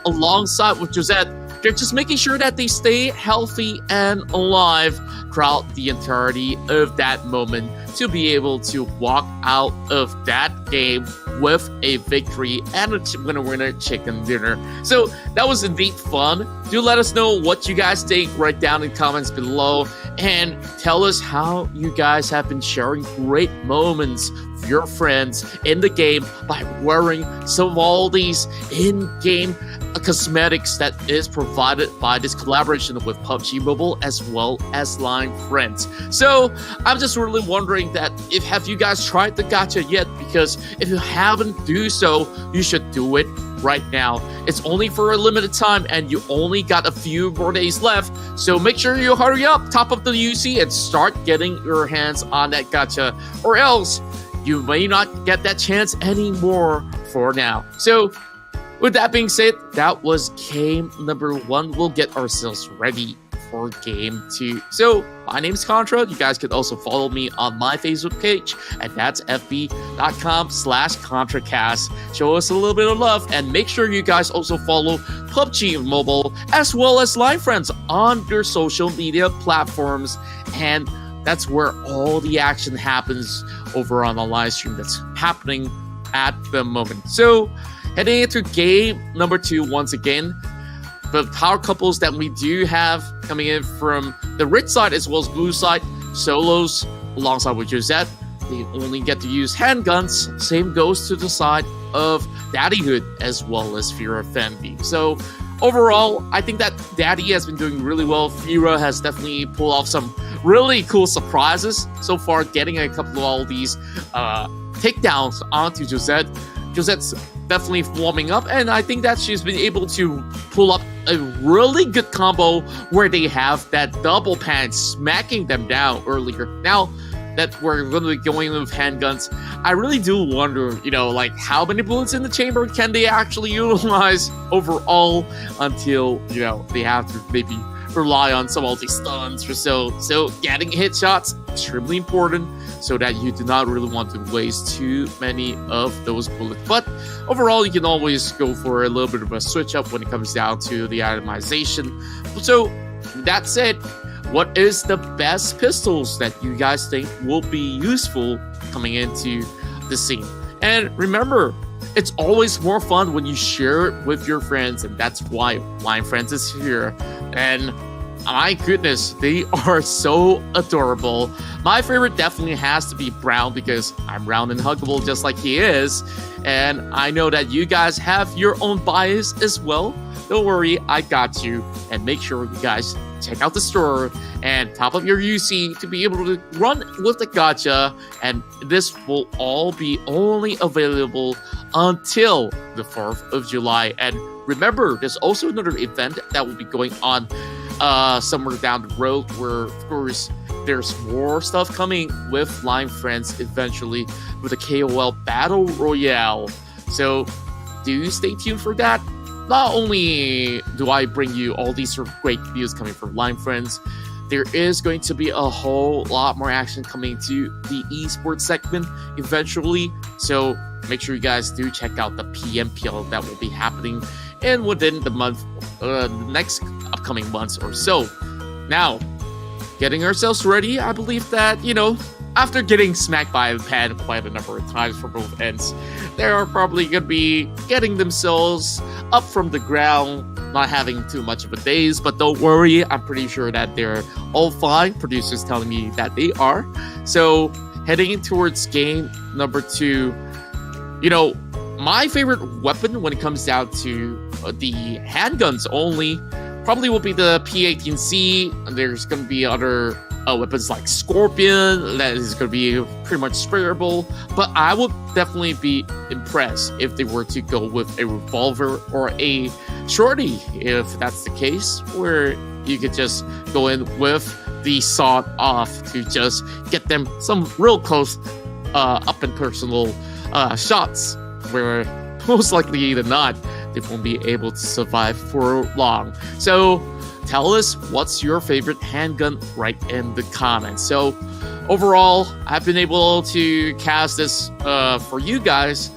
alongside with Josette, they're just making sure that they stay healthy and alive throughout the entirety of that moment to be able to walk out of that game with a victory and a winner chicken dinner. So that was indeed fun. Do let us know what you guys think right down in the comments below, and tell us how you guys have been sharing great moments with your friends in the game by wearing some of all these in-game cosmetics that is provided by this collaboration with PUBG Mobile as well as Line Friends. So I'm just really wondering that have you guys tried the gacha yet? Because if you haven't do so, you should do it right now. It's only for a limited time and you only got a few more days left, so make sure you hurry up, top up the UC, and start getting your hands on that gacha, or else you may not get that chance anymore for now. So with that being said, that was game number 1. We'll get ourselves ready for game 2. So my name is Contra. You guys can also follow me on my Facebook page, and that's fb.com/ContraCast. Show us a little bit of love, and make sure you guys also follow PUBG Mobile as well as Line Friends on their social media platforms, and that's where all the action happens over on the live stream that's happening at the moment. So heading into game number 2 once again, the power couples that we do have coming in from the red side as well as blue side, Soloz alongside with Josette, they only get to use handguns. Same goes to the side of Daddyhood as well as Fiera Fendi. So overall, I think that Daddy has been doing really well. Fiera has definitely pulled off some really cool surprises so far, getting a couple of all these takedowns onto Josette. Josette's definitely warming up, and I think that she's been able to pull up a really good combo where they have that double pan smacking them down earlier. Now that we're going to be going with handguns, I really do wonder, like how many bullets in the chamber can they actually utilize overall until, they have to maybe rely on some of these stuns or so. So getting headshots, extremely important, so that you do not really want to waste too many of those bullets. But overall, you can always go for a little bit of a switch up when it comes down to the itemization. So that said, what is the best pistols that you guys think will be useful coming into the scene? And remember, it's always more fun when you share it with your friends, and that's why Line Friends is here. And my goodness, they are so adorable. My favorite definitely has to be Brown, because I'm round and huggable just like he is. And I know that you guys have your own bias as well. Don't worry, I got you. And make sure you guys check out the store and top up your UC to be able to run with the gacha. And this will all be only available until the 4th of July. And remember, there's also another event that will be going on somewhere down the road, where of course there's more stuff coming with Line Friends eventually with a KOL Battle Royale. So do stay tuned for that. Not only do I bring you all these sort of great videos coming from Line Friends, there is going to be a whole lot more action coming to the esports segment eventually. So make sure you guys do check out the PMPL that will be happening and within the month, next upcoming months or so. Now, getting ourselves ready, I believe that, after getting smacked by the pad quite a number of times from both ends, they are probably going to be getting themselves up from the ground, not having too much of a daze. But don't worry, I'm pretty sure that they're all fine. Producers telling me that they are. So heading in towards game number 2, my favorite weapon when it comes down to the handguns only probably will be the P18C. There's going to be other weapons like Scorpion, that is going to be pretty much sprayable. But I would definitely be impressed if they were to go with a revolver or a shorty, if that's the case, where you could just go in with the sawed off to just get them some real close up and personal shots, where most likely than not they won't be able to survive for long. So tell us what's your favorite handgun right in the comments. So overall, I've been able to cast this for you guys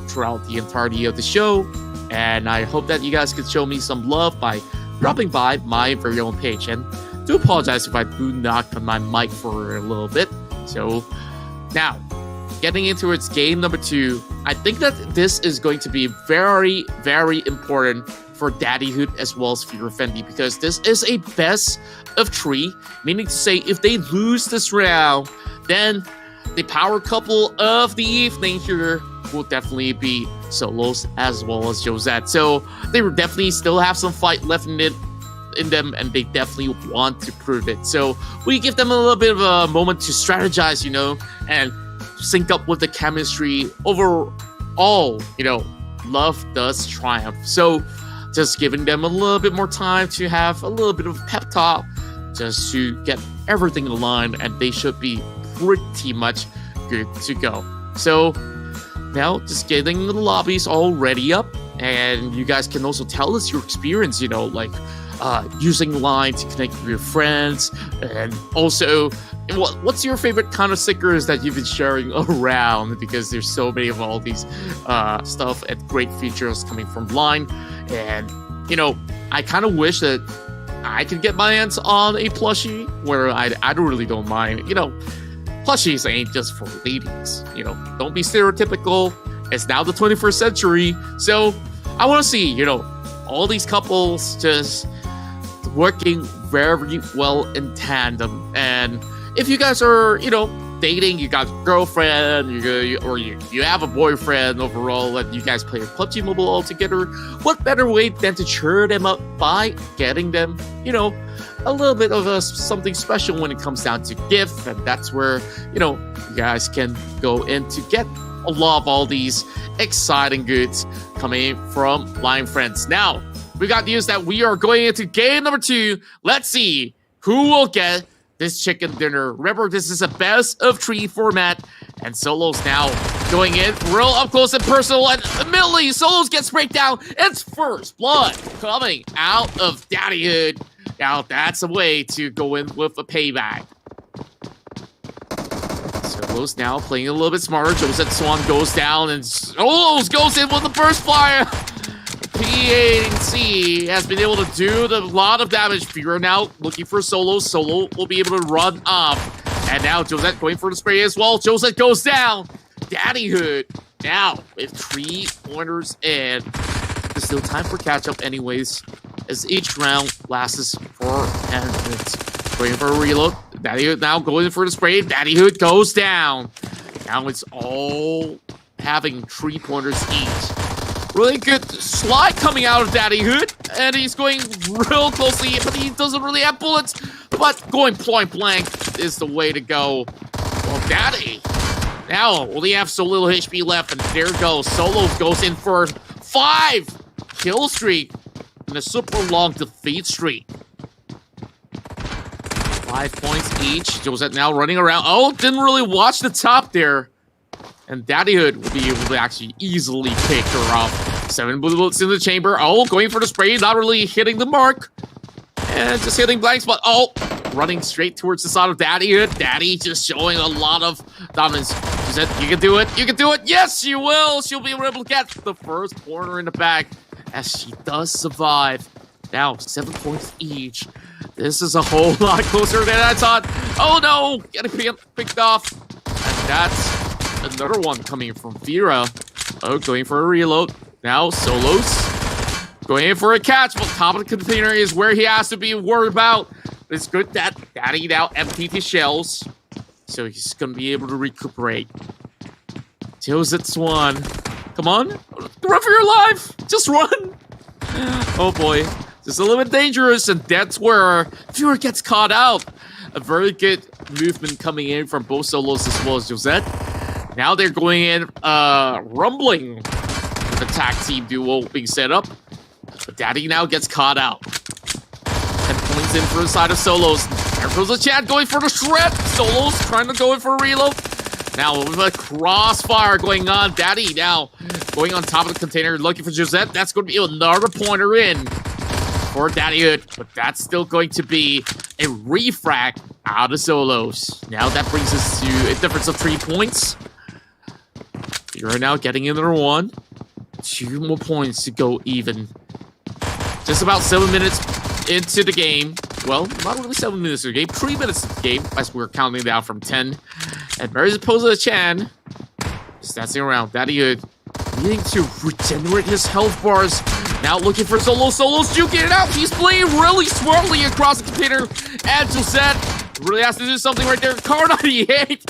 throughout the entirety of the show, and I hope that you guys could show me some love by dropping by my very own page. And do apologize if I do knock on my mic for a little bit. So now, getting into its game number 2, I think that this is going to be very, very important for Daddyhood as well as Fiera Fendi, because this is a best of 3, meaning to say if they lose this round, then the power couple of the evening here will definitely be Soloz as well as Josette. So they will definitely still have some fight left in them, and they definitely want to prove it. So we give them a little bit of a moment to strategize, and sync up with the chemistry. Overall, love does triumph. So just giving them a little bit more time to have a little bit of pep talk just to get everything aligned, and they should be pretty much good to go. So now just getting the lobbies all ready up, and you guys can also tell us your experience, using line to connect with your friends, and also what's your favorite kind of stickers that you've been sharing around, because there's so many of all these stuff and great features coming from line. And I kind of wish that I could get my hands on a plushie where I really don't mind. Plushies ain't just for ladies. Don't be stereotypical. It's now the 21st century, so I want to see all these couples just working very well in tandem. And if you guys are dating, you got a girlfriend, you have a boyfriend overall, and you guys play PUBG Mobile all together, what better way than to cheer them up by getting them a little bit of something special when it comes down to gift. And that's where you guys can go in to get a lot of all these exciting goods coming from Line Friends. Now we got news that we are going into game number 2. Let's see who will get this chicken dinner. Remember, this is a best of 3 format, and Soloz now going in real up close and personal, and immediately Soloz gets breakdown. It's first blood coming out of Daddyhood. Now that's a way to go in with a payback. Soloz now playing a little bit smarter. Josette Swan goes down, and Soloz goes in with the burst fire. P8C has been able to do a lot of damage. Fiera now looking for Solo. Solo will be able to run off. And now Josette going for the spray as well. Josette goes down. Daddyhood now with 3 pointers in. There's still time for catch-up anyways, as each round lasts for 10 minutes. Going for a reload. Daddyhood now going for the spray. Daddyhood goes down. Now it's all having 3 pointers each. Really good slide coming out of Daddyhood, and he's going real closely, but he doesn't really have bullets. But going point blank is the way to go. Well, Daddy now only have so little HP left, and there goes. Soloz goes in for 5 kill streak and a super long defeat streak. 5 points each. Josette now running around. Oh, didn't really watch the top there. And Daddyhood will be able to actually easily pick her off. 7 bullets in the chamber. Oh, going for the spray, not really hitting the mark. And just hitting blank spot. Oh, running straight towards the side of Daddyhood. Daddy just showing a lot of dominance. She said, you can do it, you can do it. Yes, she will. She'll be able to get the first corner in the back as she does survive. Now, 7 points each. This is a whole lot closer than I thought. Oh no, getting picked off. And that's another one coming from Fiera. Oh, going for a reload. Now, Soloz going in for a catch, but top of the container is where he has to be worried about. It's good that Daddy now emptied his shells, so he's going to be able to recuperate. Josette Swan. Come on. Run for your life. Just run. Oh, boy. This is a little bit dangerous, and that's where Fiera gets caught out. A very good movement coming in from both Soloz as well as Josette. Now they're going in, rumbling. The tag team duo being set up. But Daddy now gets caught out. 10 points in for the side of Soloz. There goes the Chad going for the shred. Soloz trying to go in for a reload. Now with a crossfire going on. Daddy now going on top of the container looking for Josette. That's going to be another pointer in for Daddyhood. But that's still going to be a refract out of Soloz. Now that brings us to a difference of 3 points. You're now getting in there 1. 2 more points to go even. Just about 7 minutes into the game. Well, not really 7 minutes of the game. 3 minutes of the game as we're counting down from 10. And Mariposa-chan is dancing around. Daddyhood needing to regenerate his health bars. Now looking for Soloz. Soloz juking it out. He's playing really smartly across the container. And Josette really has to do something right there. Car 98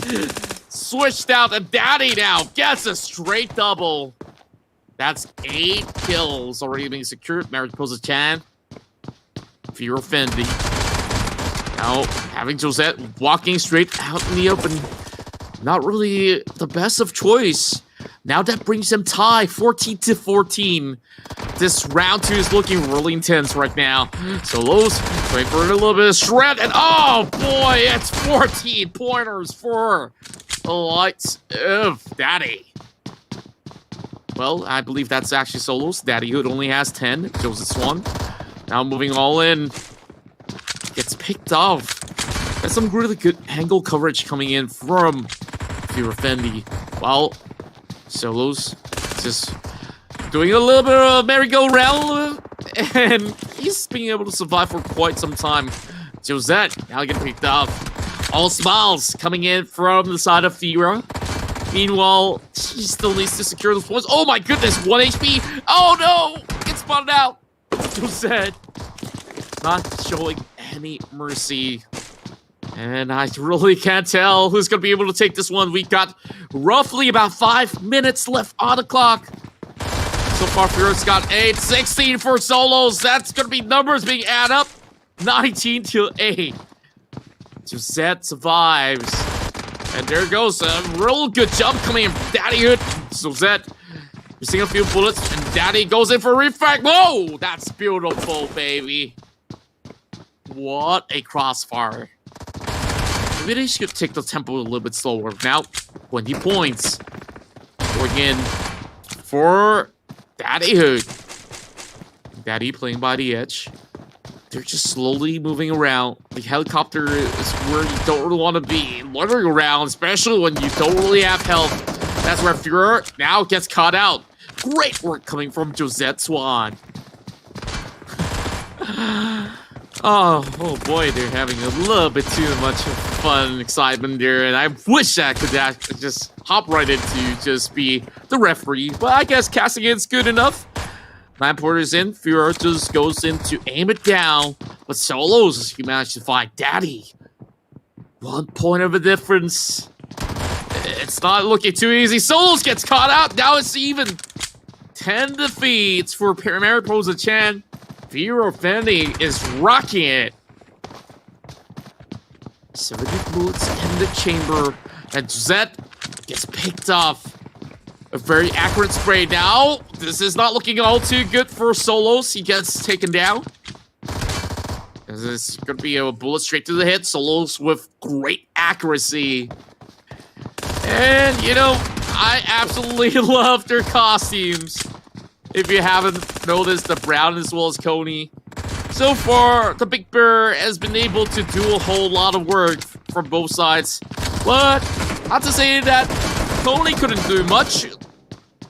switched out. And Daddy now gets a straight double. That's 8 kills already being secured. Mariposa-chan. Fiera Fendi. Now having Josette walking straight out in the open. Not really the best of choice. Now that brings them tie 14-14. This round 2 is looking really intense right now. Soloz going for a little bit of shred. And oh boy, it's 14 pointers for the likes of Daddy. Well, I believe that's actually Soloz. Daddyhood only has 10. Josette's 1. Now moving all in. Gets picked off. That's some really good angle coverage coming in from Fiera Fendi. While Soloz just doing a little bit of merry-go-round. And he's being able to survive for quite some time. Josette now getting picked off. All smiles coming in from the side of Fiera. Meanwhile, she still needs to secure those points. Oh my goodness, 1 HP. Oh no! Gets spotted out. Josette not showing any mercy. And I really can't tell who's going to be able to take this one. We got roughly about 5 minutes left on the clock. So far, Fiera's got 8. 16 for Soloz. That's going to be numbers being added up. 19-8. Josette survives. And there goes a real good jump coming in from Daddyhood. Josette missing a few bullets, and Daddy goes in for a refract. Whoa! That's beautiful, baby. What a crossfire. Maybe they should take the tempo a little bit slower. Now, 20 points. Going in for Daddyhood. Daddy playing by the edge. They're just slowly moving around. The helicopter is where you don't really want to be. Loitering around, especially when you don't really have health. That's where Fiera now gets caught out. Great work coming from Josette Swan. Oh boy, they're having a little bit too much fun and excitement there. And I wish I could just hop right into just be the referee. But I guess casting it's good enough. 9 pointers in, Fiera just goes in to aim it down, but Soloz, he managed to find Daddy. 1 point of a difference. It's not looking too easy. Soloz gets caught out. Now it's even. 10 defeats for Mariposa-chan. Fiera Fendi is rocking it. 70 bullets in the chamber, and Josette gets picked off. A very accurate spray now. This is not looking all too good for Soloz. He gets taken down. This is going to be a bullet straight to the head. Soloz with great accuracy. And, you know, I absolutely love their costumes. If you haven't noticed, the brown as well as Cony. So far, the Big Bear has been able to do a whole lot of work from both sides. But, not to say that Cony couldn't do much.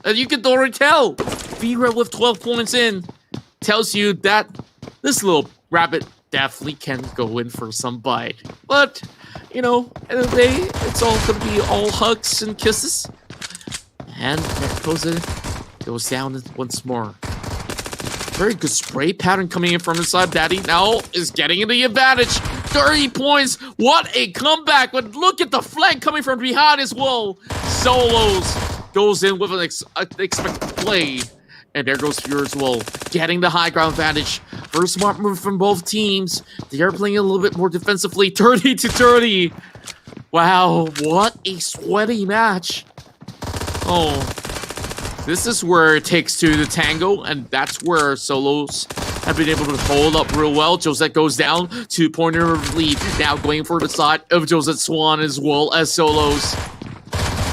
And you can already tell. Fiera with 12 points in tells you that this little rabbit definitely can go in for some bite. But, you know, end of the day, it's all going to be all hugs and kisses. And Mariposa goes down once more. Very good spray pattern coming in from inside. Daddy now is getting the advantage. 30 points. What a comeback. But look at the flank coming from behind as well. Soloz goes in with an unexpected play. And there goes Fiera as well. Getting the high ground advantage First smart move from both teams. They are playing a little bit more defensively. 30-30. Wow, what a sweaty match. Oh, this is where it takes two to tango, and that's where Soloz have been able to hold up real well. Josette goes down, 2-pointer lead. Now going for the side of Josette Swan as well as Soloz.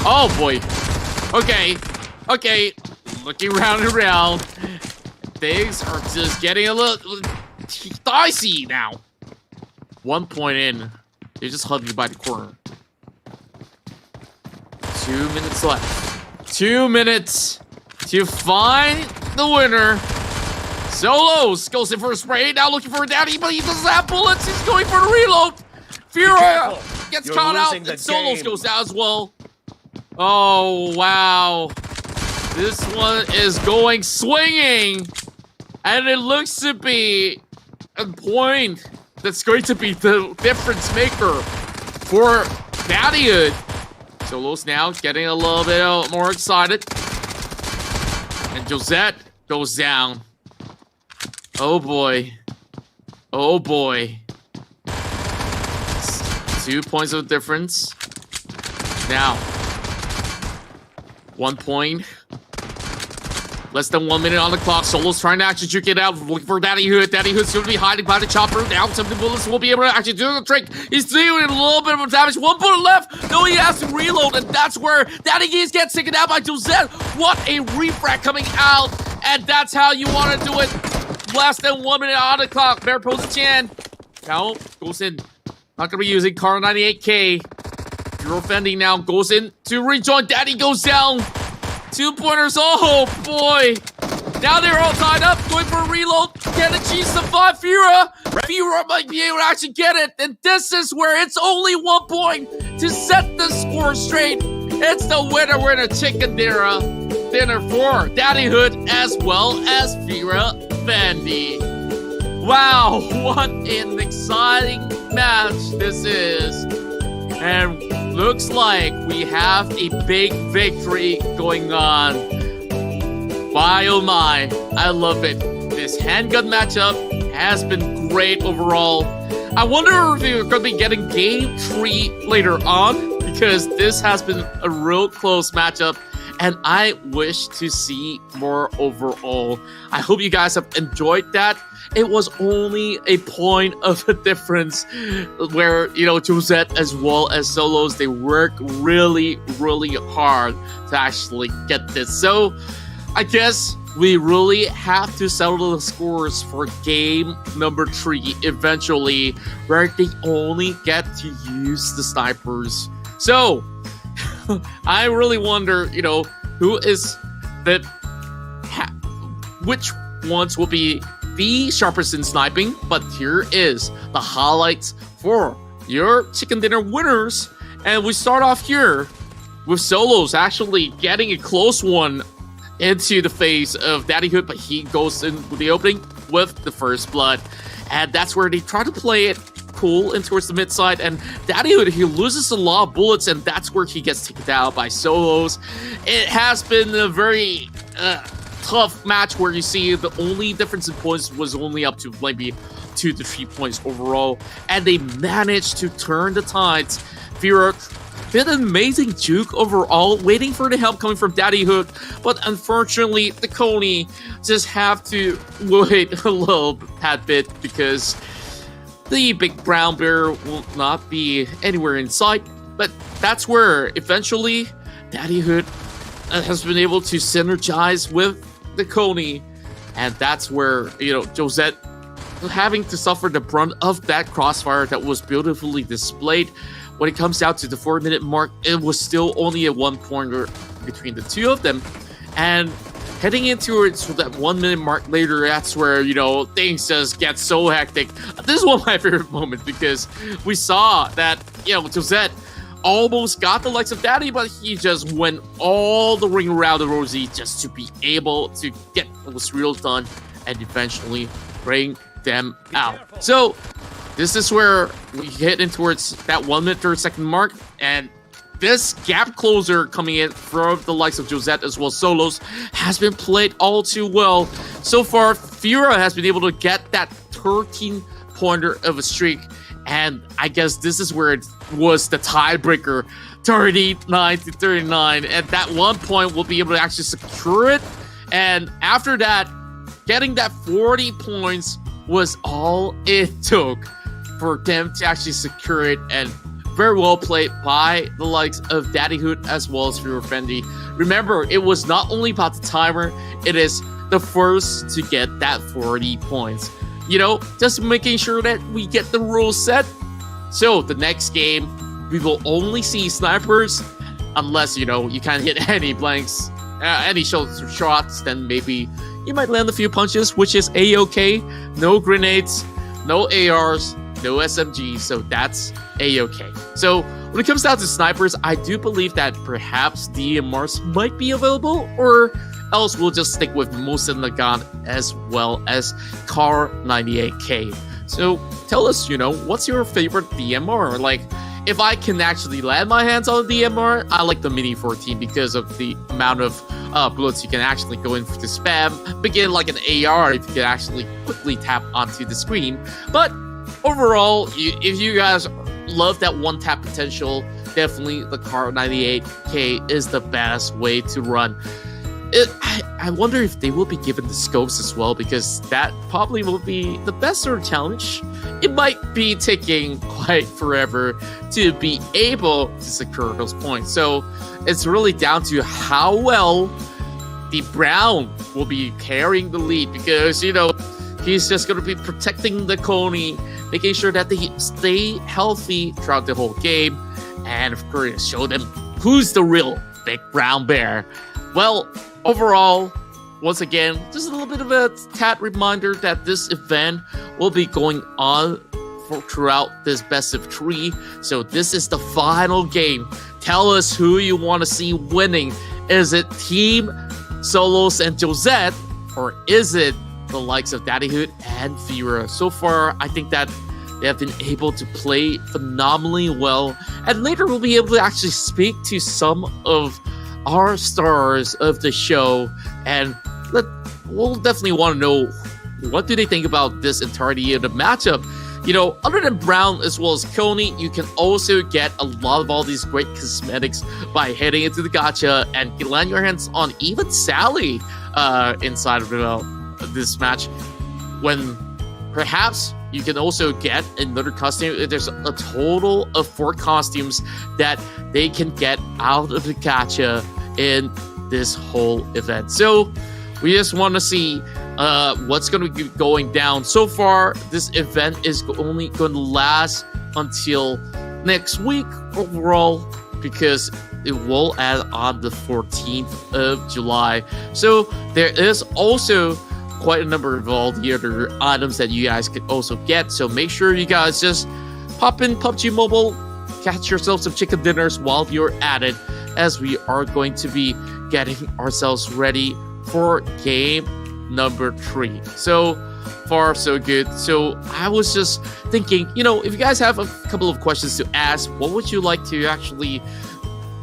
Oh boy. Okay. Looking round and around. Things are just getting a little dicey now. 1 point in. They're just hugging by the corner. 2 minutes left. 2 minutes to find the winner. Soloz goes in for a spray. Now looking for a daddy, but he doesn't have bullets. He's going for a reload. Fiera gets caught out, and Soloz goes out as well. Oh, wow. This one is going swinging. And it looks to be a point that's going to be the difference maker for Daddyhood. Soloz now getting a little bit more excited. And Josette goes down. Oh boy. Oh boy. 2 points of difference. Now, 1 point. Less than 1 minute on the clock. Soloz trying to actually juke it out. Looking for Daddyhood. Daddyhood's going to be hiding by the chopper. Now 70 bullets will be able to actually do the trick. He's doing a little bit of damage. 1 bullet left. No, he has to reload. And that's where Daddyhood gets taken out by Josette. What a refract coming out. And that's how you want to do it. Less than 1 minute on the clock. Bear poses a chan. Now goes in. Not going to be using Car 98K. Hero Fendi now goes in to rejoin. Daddy goes down. 2 pointers. Oh boy. Now they're all tied up. Going for a reload. Can achieve survive Fiera. Fiera might be able to actually get it. And this is where it's only 1 point to set the score straight. It's the winner chicken dinner for Daddyhood as well as Fiera Fendi. Wow, what an exciting match this is. And looks like we have a big victory going on. My oh my, I love it. This handgun matchup has been great overall. I wonder if we're going to be getting game 3 later on, because this has been a real close matchup, and I wish to see more overall. I hope you guys have enjoyed that. It was only a point of a difference where, you know, Josette as well as Soloz, they work really, really hard to actually get this. So I guess we really have to settle the scores for game number 3 eventually, where they only get to use the snipers. So I really wonder, you know, who is the which ones will be the sharpest in sniping. But here is the highlights for your chicken dinner winners, and we start off here with Soloz actually getting a close one into the face of Daddyhood, but he goes in with the opening with the first blood, and that's where they try to play it cool and towards the mid side, and Daddyhood, he loses a lot of bullets, and that's where he gets taken out by Soloz. It has been a very tough match where you see the only difference in points was only up to maybe 2 to 3 points overall, and they managed to turn the tides. Fiera did an amazing juke overall, waiting for the help coming from Daddyhood, but unfortunately the Cony just have to wait a little tad bit because the big brown bear will not be anywhere in sight. But that's where eventually Daddyhood has been able to synergize with the Cony, and that's where, you know, Josette having to suffer the brunt of that crossfire that was beautifully displayed. When it comes out to the 4-minute mark, it was still only a 1-pointer between the two of them, and heading into it, so that 1 minute mark later, that's where, you know, things just get so hectic. This is one of my favorite moments because we saw that, you know, Josette almost got the likes of Daddy, but he just went all the ring around the rosy just to be able to get those reels done and eventually bring them out. So this is where we hit in towards that 1 minute 30 second mark, and this gap closer coming in from the likes of Josette as well as Soloz has been played all too well. So far, Fiera has been able to get that 13-pointer of a streak, and I guess this is where it was the tiebreaker, 39-39, and that 1 point will be able to actually secure it. And after that, getting that 40 points was all it took for them to actually secure it, and very well played by the likes of Daddyhood as well as Fiera Fendi. Remember, it was not only about the timer, it is the first to get that 40 points. You know, just making sure that we get the rules set. So the next game, we will only see snipers, unless, you know, you can't hit any blanks, any shots, then maybe you might land a few punches, which is a-okay. No grenades, no ARs, no SMGs, so that's a-okay. So when it comes down to snipers, I do believe that perhaps DMRs might be available, or else we'll just stick with Mosin Nagant as well as Car 98K. So tell us, you know, what's your favorite DMR? Like, if I can actually land my hands on the DMR, I like the Mini 14 because of the amount of bullets you can actually go in to spam. Begin like an AR if you can actually quickly tap onto the screen. But overall, if you guys love that one-tap potential, definitely the Car 98K is the best way to run. I wonder if they will be given the scopes as well, because that probably will be the best sort of challenge. It might be taking quite forever to be able to secure those points. So it's really down to how well the Brown will be carrying the lead, because, you know, he's just going to be protecting the Cony, making sure that they stay healthy throughout the whole game, and of course show them who's the real big brown bear. Well, overall, once again, just a little bit of a tad reminder that this event will be going on throughout this best of 3. So this is the final game. Tell us who you want to see winning. Is it Team Soloz and Josette, or is it the likes of Daddyhood and Fiera? So far, I think that they have been able to play phenomenally well, and later we'll be able to actually speak to some of our stars of the show, and we'll definitely want to know what do they think about this entirety of the matchup. You know, other than Brown as well as Cony, you can also get a lot of all these great cosmetics by heading into the gacha and land your hands on even Sally inside of this match, when perhaps you can also get another costume. There's a total of 4 costumes that they can get out of the gacha in this whole event. So we just want to see what's going to be going down. So far, this event is only going to last until next week overall, because it will add on the 14th of July. So there is also quite a number of all the other items that you guys could also get. So make sure you guys just pop in PUBG Mobile, catch yourself some chicken dinners while you're at it, as we are going to be getting ourselves ready for game number 3. So far, so good. So I was just thinking, you know, if you guys have a couple of questions to ask, what would you like to actually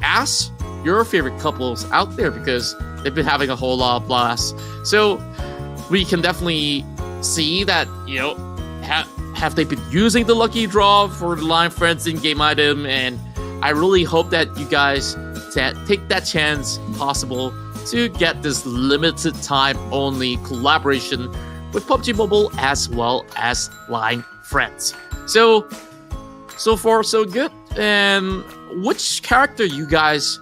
ask your favorite couples out there? Because they've been having a whole lot of blast. So we can definitely see that, you know, have they been using the lucky draw for the Line Friends in-game item, and I really hope that you guys take that chance possible to get this limited time only collaboration with PUBG Mobile as well as Line Friends. So far so good. And which character you guys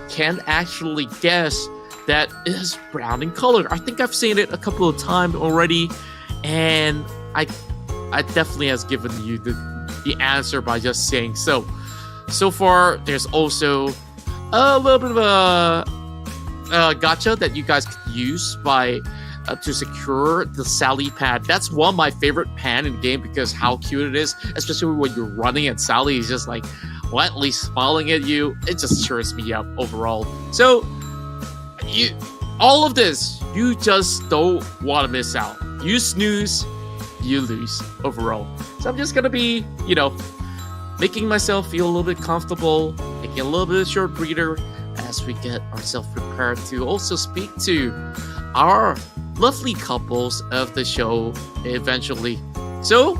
can actually guess that is brown in color? I think I've seen it a couple of times already, and I definitely has given you the answer by just saying so. So far, there's also a little bit of a gacha that you guys could use by to secure the Sally pad. That's one of my favorite pan in the game because how cute it is, especially when you're running and Sally is just like quietly smiling at you. It just cheers me up overall. So all of this, you just don't want to miss out. You snooze, you lose overall. So I'm just gonna be, you know, making myself feel a little bit comfortable, making taking a little bit of a short breather as we get ourselves prepared to also speak to our lovely couples of the show eventually. So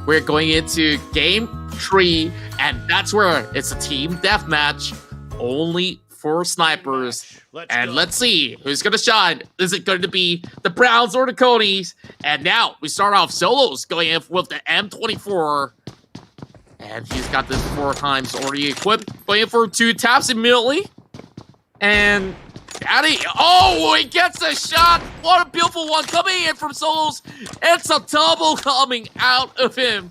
we're going into game 3, and that's where it's a team deathmatch only for snipers. Let's see who's gonna shine. Is it going to be the Browns or the Conys? And now we start off Soloz going in with the M24. And he's got the 4 times already equipped. Going in for 2 taps immediately. And Daddy, oh, he gets a shot. What a beautiful one coming in from Soloz. It's a double coming out of him.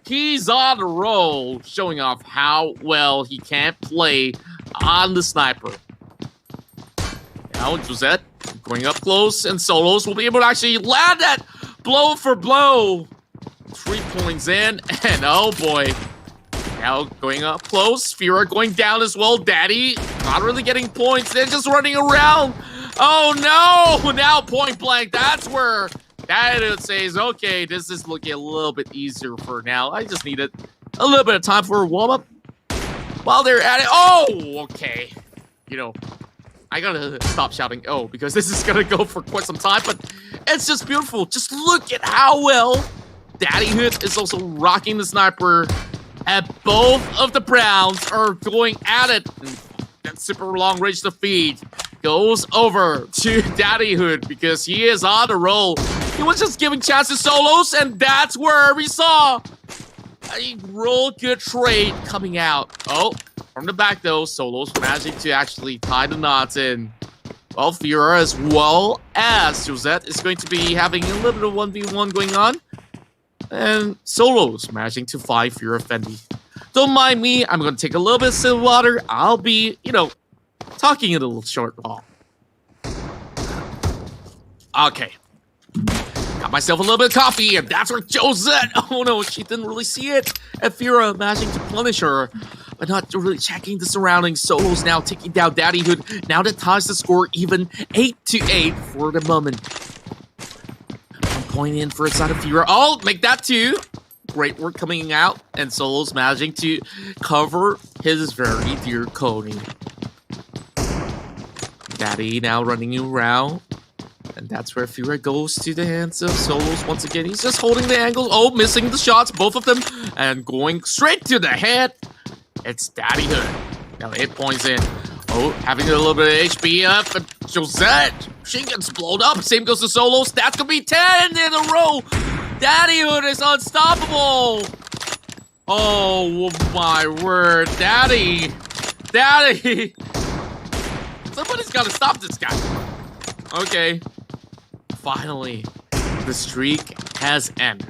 He's on a roll, showing off how well he can play on the sniper. Now Josette going up close, and Soloz will be able to actually land that blow for blow. 3 points in, and oh boy. Now going up close, Fiera going down as well. Daddy not really getting points, then just running around. Oh no! Now point blank, that's where Daddy says, okay, this is looking a little bit easier for now. I just needed a little bit of time for a warm-up while they're at it. Oh, okay. You know, I gotta stop shouting oh, because this is gonna go for quite some time, but it's just beautiful. Just look at how well Daddyhood is also rocking the sniper, and both of the Browns are going at it. That super long range defeat goes over to Daddyhood because he is on the roll. He was just giving chances to Soloz, and that's where we saw a real good trade coming out. Oh, from the back though, Soloz managing to actually tie the knots in. Well, Fiera as well as Josette is going to be having a little bit of 1v1 going on. And Soloz managing to fight Fiera Fendi. Don't mind me, I'm going to take a little bit of water. I'll be, you know, talking in a little short while. Okay. Got myself a little bit of coffee, and that's where Josette. Oh no, she didn't really see it. And Fiera managing to punish her, but not really checking the surroundings. Soloz now taking down Daddyhood. Now that ties the score even 8-8 for the moment. I'm going in for a side of Fiera. Oh, make that 2. Great work coming out, and Soloz managing to cover his very dear Cony. Daddy now running around. And that's where Fiera goes to the hands of Soloz once again. He's just holding the angle. Oh, missing the shots, both of them. And going straight to the head. It's Daddyhood. Now 8 points in. Oh, having a little bit of HP up. But Josette, she gets blown up. Same goes to Soloz. That's going to be 10 in a row. Daddyhood is unstoppable. Oh, my word. Daddy. Somebody's got to stop this guy. Okay. Finally, the streak has ended.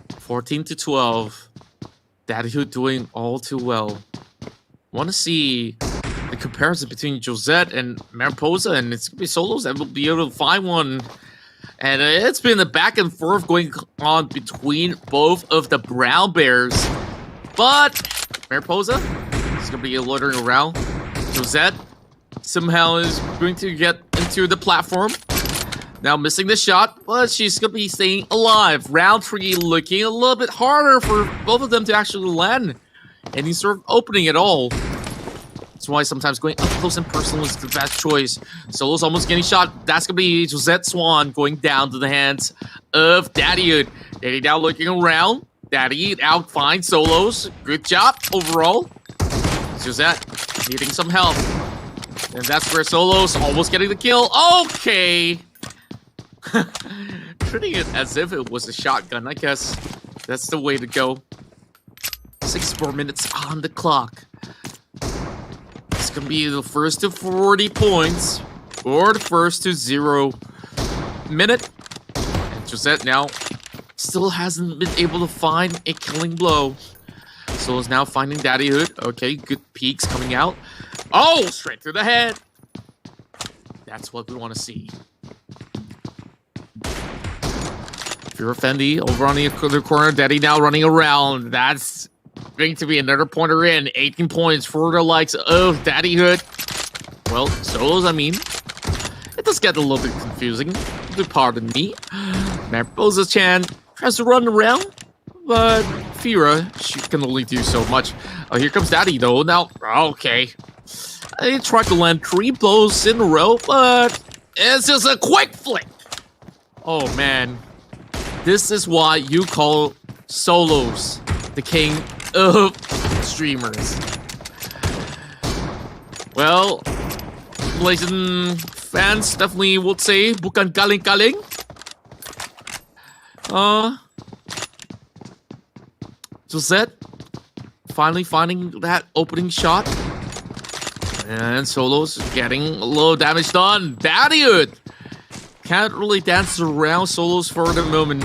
14-12. Daddyhood doing all too well. Want to see the comparison between Josette and Mariposa, and it's going to be Soloz that will be able to find one. And it's been a back and forth going on between both of the Brown Bears. But Mariposa is going to be loitering around. Josette somehow is going to get into the platform. Now missing the shot, but she's going to be staying alive. Round 3 looking a little bit harder for both of them to actually land any sort of opening at all. That's why sometimes going up close and personal is the best choice. Soloz almost getting shot. That's going to be Josette Swan going down to the hands of Daddyhood. Daddy now looking around. Daddy out finds Soloz. Good job overall. Josette needing some help. And that's where Soloz almost getting the kill. Okay. Treating it as if it was a shotgun, I guess. That's the way to go. 6 more minutes on the clock. It's going to be the first to 40 points. Or the first to 0 minute. And Josette now still hasn't been able to find a killing blow. Soloz now finding Daddyhood. Okay, good peeks coming out. Oh, straight through the head. That's what we want to see. Fiera Fendi over on the other corner. Daddy now running around. That's going to be another pointer in. 18 points for the likes of Daddyhood. Well, Soloz, I mean. It does get a little bit confusing. Do pardon me. Mariposa Chan tries to run around, but Fiera, she can only do so much. Here comes Daddy, though. Now, okay. I tried to land 3 blows in a row, but it's just a quick flick. Oh, man. This is why you call Soloz the king of streamers. Well, Malaysian fans definitely would say bukan galing-galing. Josette finally finding that opening shot. And Soloz getting a little damage done. Daddyhood can't really dance around Soloz for the moment.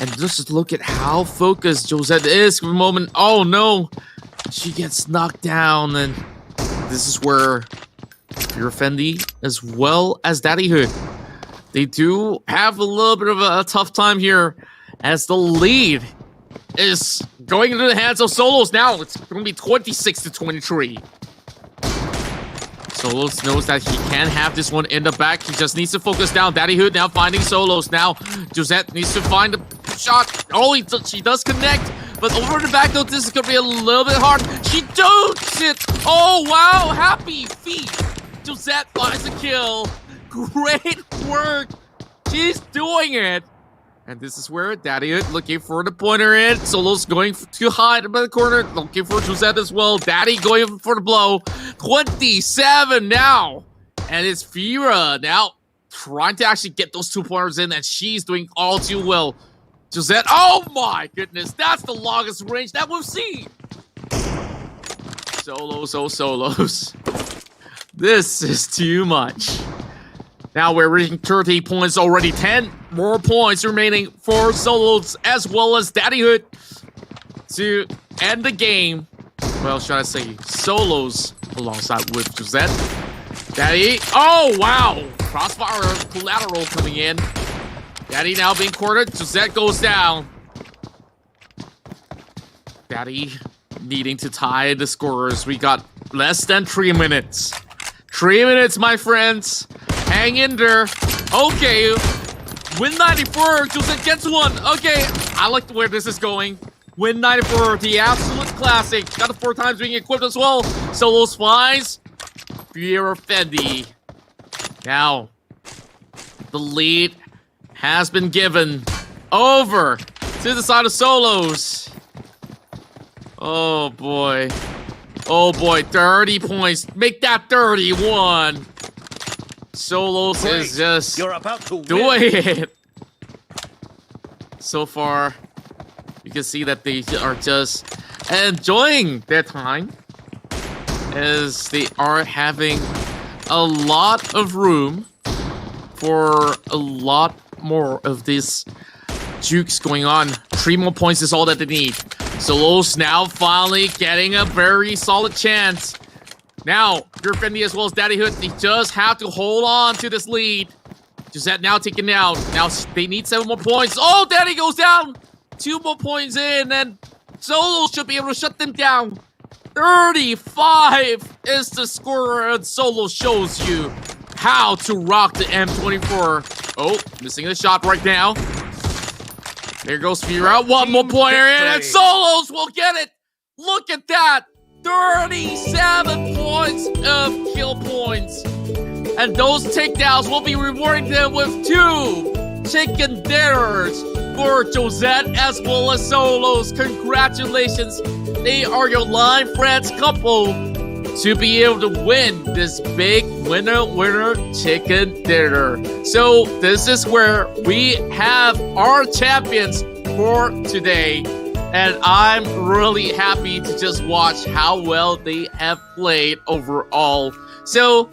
And just look at how focused Josette is for the moment. Oh no! She gets knocked down, and this is where Fiera Fendi as well as Daddyhood, they do have a little bit of a tough time here as the lead is going into the hands of Soloz now. It's going to be 26-23. Soloz knows that he can have this one in the back. He just needs to focus down. Daddyhood now finding Soloz. Now Josette needs to find the shot. Oh, she does connect. But over the back though, this is going to be a little bit hard. She dukes it. Oh, wow. Happy feet. Josette finds a kill. Great work. She's doing it. And this is where Daddyhood looking for the pointer in. Soloz going to hide in the corner. Looking for Josette as well. Daddy going for the blow. 27 now. And it's Fiera now trying to actually get those 2 pointers in. And she's doing all too well. Josette, oh my goodness. That's the longest range that we've seen. Soloz, oh Soloz. This is too much. Now we're reaching 30 points already. 10 more points remaining for Soloz as well as Daddyhood to end the game. Well, should I say Soloz alongside with Josette. Daddy. Oh, wow. Crossfire collateral coming in. Daddy now being cornered. Josette goes down. Daddy needing to tie the scorers. We got less than 3 minutes. 3 minutes, my friends. Hang in there. Okay. Win 94. Josette gets one. Okay. I like where this is going. Win 94. The absolute classic. Got the 4 times being equipped as well. Soloz finds Fiera Fendi. Now, the lead has been given over to the side of Soloz. Oh, boy. Oh, boy. 30 points. Make that 31. Soloz is just You're about to doing it. So far, you can see that they are just enjoying their time as they are having a lot of room for a lot more of these jukes going on. 3 more points is all that they need. Soloz now finally getting a very solid chance. Now, Fiera Fendi as well as Daddyhood, they just have to hold on to this lead. Josette now taken out. Now they need 7 more points. Oh, Daddy goes down. 2 more points in, and Soloz should be able to shut them down. 35 is the score, and Soloz shows you how to rock the M24. Oh, missing the shot right now. There goes Fiera. 1 more pointer in, and Soloz will get it. Look at that. 37 points of kill points. And those takedowns will be rewarding them with 2 chicken dinners for Josette as well as Soloz. Congratulations. They are your line friends couple to be able to win this big winner chicken dinner. So this is where we have our champions for today. And I'm really happy to just watch how well they have played overall. So,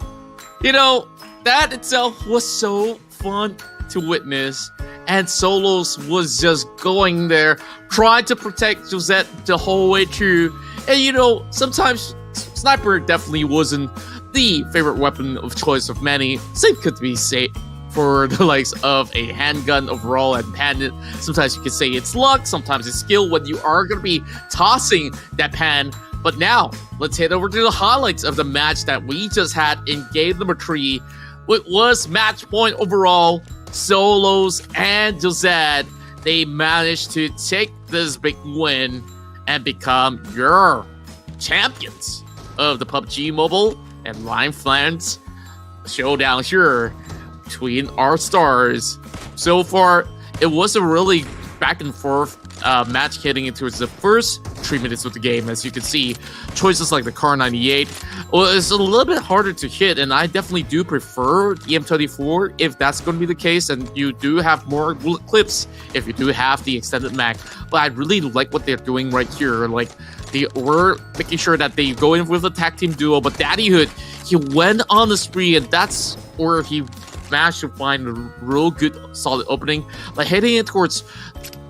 you know, that itself was so fun to witness. And Soloz was just going there, trying to protect Josette the whole way through. And you know, sometimes sniper definitely wasn't the favorite weapon of choice of many. Same could be said for the likes of a handgun overall and pan. Sometimes you can say it's luck, sometimes it's skill when you are going to be tossing that pan. But now, let's head over to the highlights of the match that we just had in game number 3. It was match point overall. Soloz and Josette, they managed to take this big win and become your champions of the PUBG Mobile and Line Friends showdown here between our stars. So far, it was a really back and forth match heading into the first 3 minutes of the game. As you can see, choices like the Car 98 it's a little bit harder to hit, and I definitely do prefer the M24 if that's going to be the case, and you do have more bullet clips if you do have the extended mag. But I really like what they're doing right here. Like, they were making sure that they go in with a tag team duo, but Daddyhood, he went on the spree, and that's where he managed to find a real good solid opening. Like, heading in towards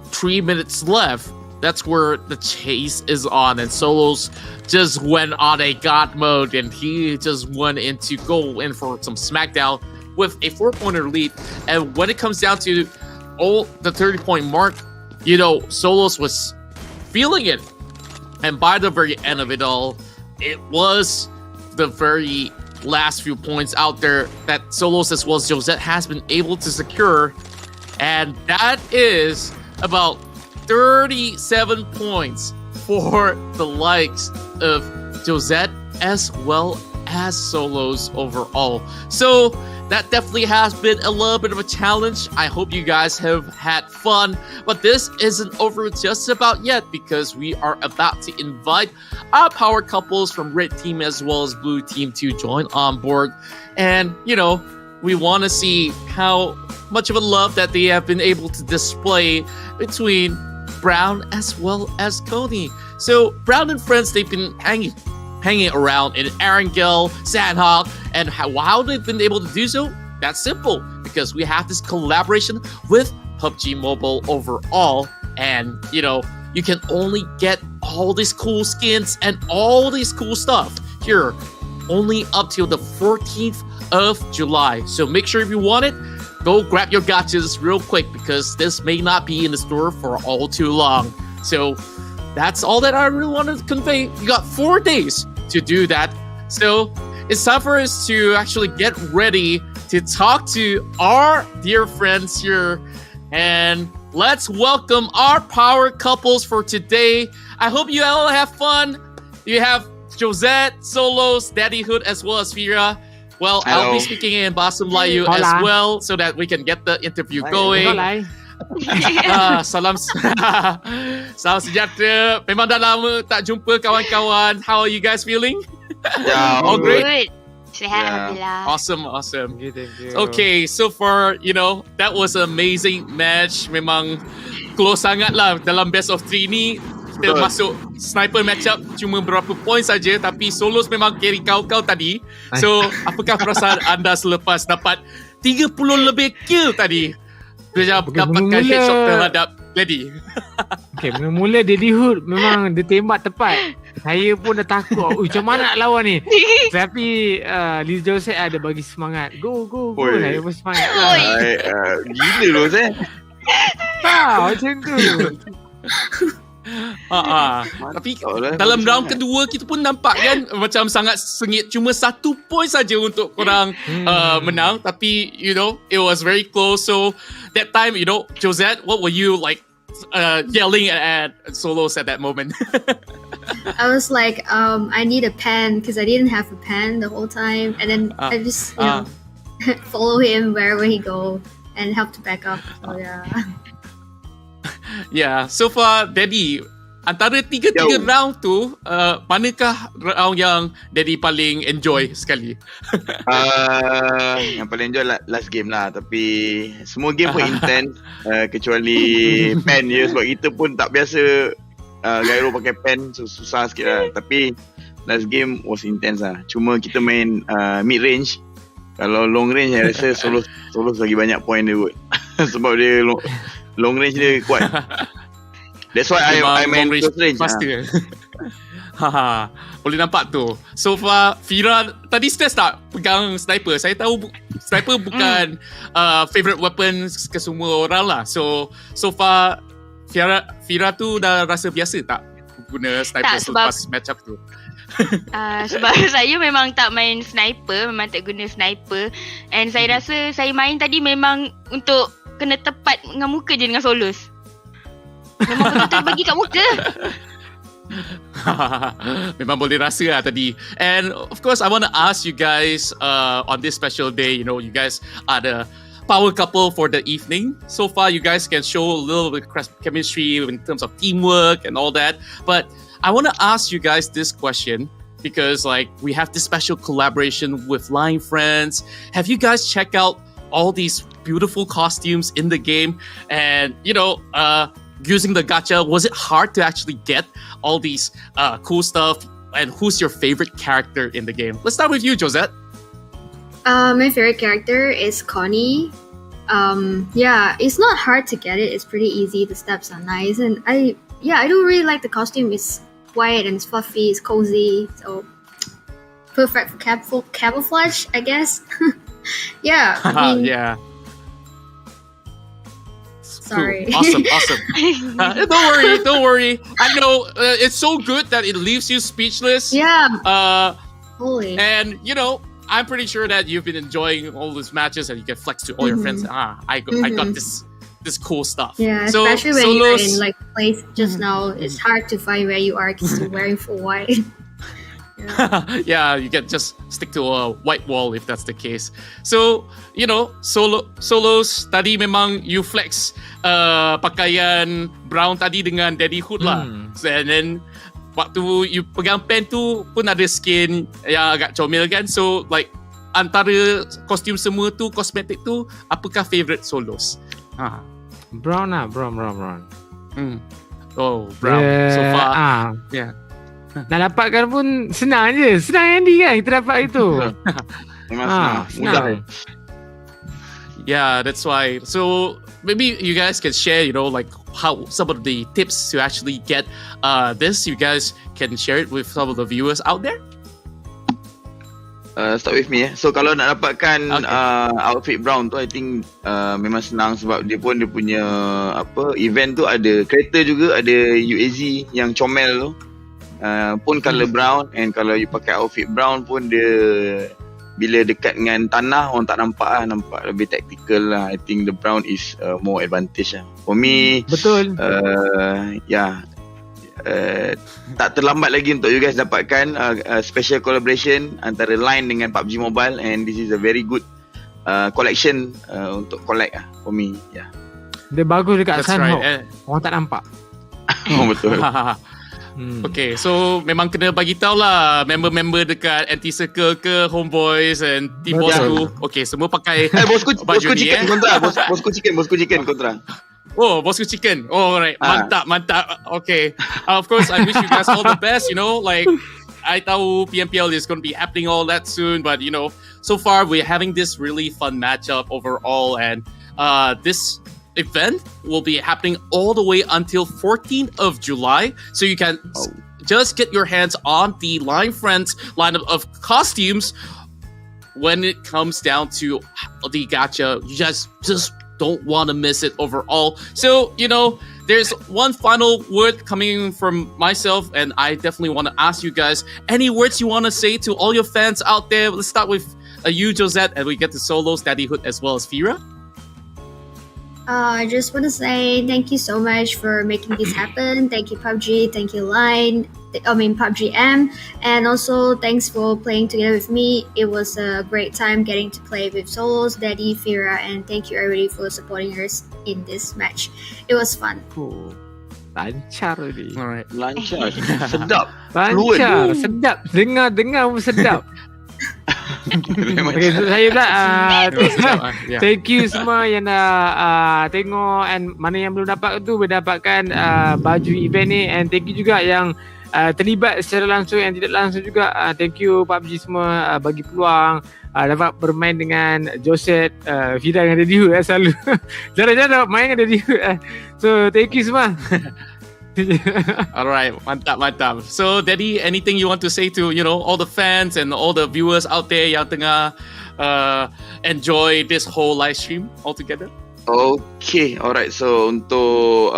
3 minutes left, that's where the chase is on, and Soloz just went on a god mode, and he just went in to go in for some smackdown with a 4-pointer lead. And when it comes down to the 30-point mark, you know, Soloz was feeling it, and by the very end of it all, it was the very last few points out there that Soloz as well as Josette has been able to secure, and that is about 37 points for the likes of Josette as well as Soloz overall. So that definitely has been a little bit of a challenge. I hope you guys have had fun, but this isn't over just about yet, because we are about to invite our power couples from Red Team as well as Blue Team to join on board. And, you know, we want to see how much of a love that they have been able to display between Brown as well as Cony. So Brown and friends, they've been hanging around in Arangel, Sandhawk, and how they've been able to do so? That's simple, because we have this collaboration with PUBG Mobile overall, and you know, you can only get all these cool skins and all these cool stuff here only up till the 14th of July. So make sure if you want it, go grab your gotchas real quick, because this may not be in the store for all too long. So that's all that I really wanted to convey. You got 4 days to do that. So it's time for us to actually get ready to talk to our dear friends here. And let's welcome our power couples for today. I hope you all have fun. You have Josette, Soloz, Daddyhood, as well as Fiera. Well, Hello. I'll be speaking in Bahasa Melayu as well, so that we can get the interview going. Salam salam sejahtera. Memang dah lama tak jumpa kawan-kawan. How are you guys feeling? Yeah, all great. Good. Sehat, alhamdulillah. Awesome. Thank you. Okay, so far, you know, that was an amazing match. Memang close sangat lah dalam best of 3 ni. Kita masuk sniper matchup cuma berapa poin saja, tapi Soloz memang carry kau tadi. So, apakah perasaan anda selepas dapat 30 lebih kill tadi? Dia dapatkan headshot terhadap Lady. Okay, mula-mula Daddyhood memang dia tembak tepat. Saya pun dah takut. Macam mana nak lawan ni? Tapi Liz Josette ada bagi semangat. Go. Oi. Saya pun semangat lah. Gila loh saya. Macam tu. Tapi dalam round kedua kita pun nampak kan macam sangat sengit, cuma 1 point saja untuk korang menang, tapi you know it was very close. So that time, you know, Josette, what were you like yelling at Soloz at that moment? I was like, I need a pen because I didn't have a pen the whole time, and then I just you know follow him wherever he go and help to back up. So yeah. Yeah, so far Daddy, antara tiga round tu, manakah round yang Daddy paling enjoy sekali? Yang paling enjoy last game lah. Tapi semua game pun intense, kecuali pen je, sebab kita pun tak biasa gyro pakai pen, so susah sikit lah. Tapi last game was intense lah. Cuma kita main mid range. Kalau long range saya rasa Soloz lagi banyak point dia kot. Sebab dia long range dia kuat. That's why I main close range. Faster. Boleh nampak tu. So far, Fiera tadi stress tak pegang sniper? Saya tahu sniper bukan favorite weapon ke semua orang lah. So far, Fiera tu dah rasa biasa tak guna sniper selepas match up tu? Sebab saya memang tak main sniper, memang tak guna sniper. And saya rasa saya main tadi memang untuk kena tepat dengan muka je dengan Soloz. Memang betul-betul bagi kat muka. Memang boleh rasa lah tadi. And of course, I want to ask you guys on this special day, you know, you guys are the power couple for the evening. So far, you guys can show a little bit of chemistry in terms of teamwork and all that. But I want to ask you guys this question because, like, we have this special collaboration with Line Friends. Have you guys checked out all these beautiful costumes in the game? And, you know, using the gacha, was it hard to actually get all these cool stuff? And who's your favorite character in the game? Let's start with you, Josette. My favorite character is Cony. Yeah, it's not hard to get it. It's pretty easy. The steps are nice, and I do really like the costume. It's white and it's fluffy. It's cozy, so perfect for camouflage, I guess. Yeah, I mean, Yeah. sorry. Cool. Awesome. Don't worry. I know it's so good that it leaves you speechless. Yeah, holy. And you know, I'm pretty sure that you've been enjoying all these matches and you can flex to all your friends. I got this cool stuff. Yeah, So, especially when you're Soloz- in like place just now, it's hard to find where you are because you're wearing full white. Yeah, you can just stick to a white wall if that's the case. So, you know, Soloz tadi memang you flex pakaian brown tadi dengan Daddyhood lah. And then waktu you pegang pen tu pun ada skin yang agak comel kan. So like antara kostum semua tu, kosmetik tu, apakah favorite Soloz? Brown. Oh, brown. So far. Yeah. Nak dapatkan pun senang je. Senang Andy kan kita dapat itu. Memang senang. Mudah. Yeah, that's why. So maybe you guys can share, you know, like how some of the tips to actually get this. You guys can share it with some of the viewers out there. Start with me. So kalau nak dapatkan outfit brown tu, I think memang senang sebab dia punya event tu ada kereta juga, ada UAZ yang comel tu. Pun color brown, and kalau you pakai outfit brown pun dia bila dekat dengan tanah orang tak nampak lebih tactical lah. I think the brown is more advantage lah. For me, Betul. Tak terlambat lagi untuk you guys dapatkan special collaboration antara Line dengan PUBG Mobile, and this is a very good collection untuk collect lah for me. Yeah. Dia bagus dekat That's Sunhawk. right. Orang tak nampak. Oh betul. Okay, so memang kena bagi tahu lah member-member dekat anti-circle ke homeboys and team bosku. Okay, semua pakai Bosku baju ni chicken kontra. Bosku chicken kontra. Oh, Bosku Chicken. Oh, right. Mantap. Okay. Of course, I wish you guys all the best. You know, like, I tahu PMPL is going to be happening all that soon. But, you know, so far, we're having this really fun matchup overall. And this event will be happening all the way until 14th of July. So you can just get your hands on the Line Friends lineup of costumes when it comes down to the gacha. You guys just don't want to miss it overall. So, you know, there's one final word coming from myself, and I definitely want to ask you guys any words you want to say to all your fans out there. Let's start with you, Josette, and we get to Soloz, Daddyhood, as well as Fiera. I just want to say thank you so much for making this happen. Thank you, PUBG. Thank you, PUBG M. And also, thanks for playing together with me. It was a great time getting to play with Soloz, Daddy, Fiera, and thank you everybody for supporting us in this match. It was fun. Lancar ni. Alright. Lancar. Sedap. Lancar. Sedap. Dengar pun sedap. Okay, so saya pula thank you semua yang dah tengok, and mana yang belum dapat tu boleh dapatkan baju event ni, and thank you juga yang terlibat secara langsung and tidak langsung juga. Thank you PUBG semua bagi peluang dapat bermain dengan Josette, Fiera dengan Daddyhood selalu. Jarang-jarang dapat main dengan Daddyhood. So thank you semua. Alright, mantap. So, Daddy, anything you want to say to, you know, all the fans and all the viewers out there yang tengah enjoy this whole live stream altogether? Okay, alright. So untuk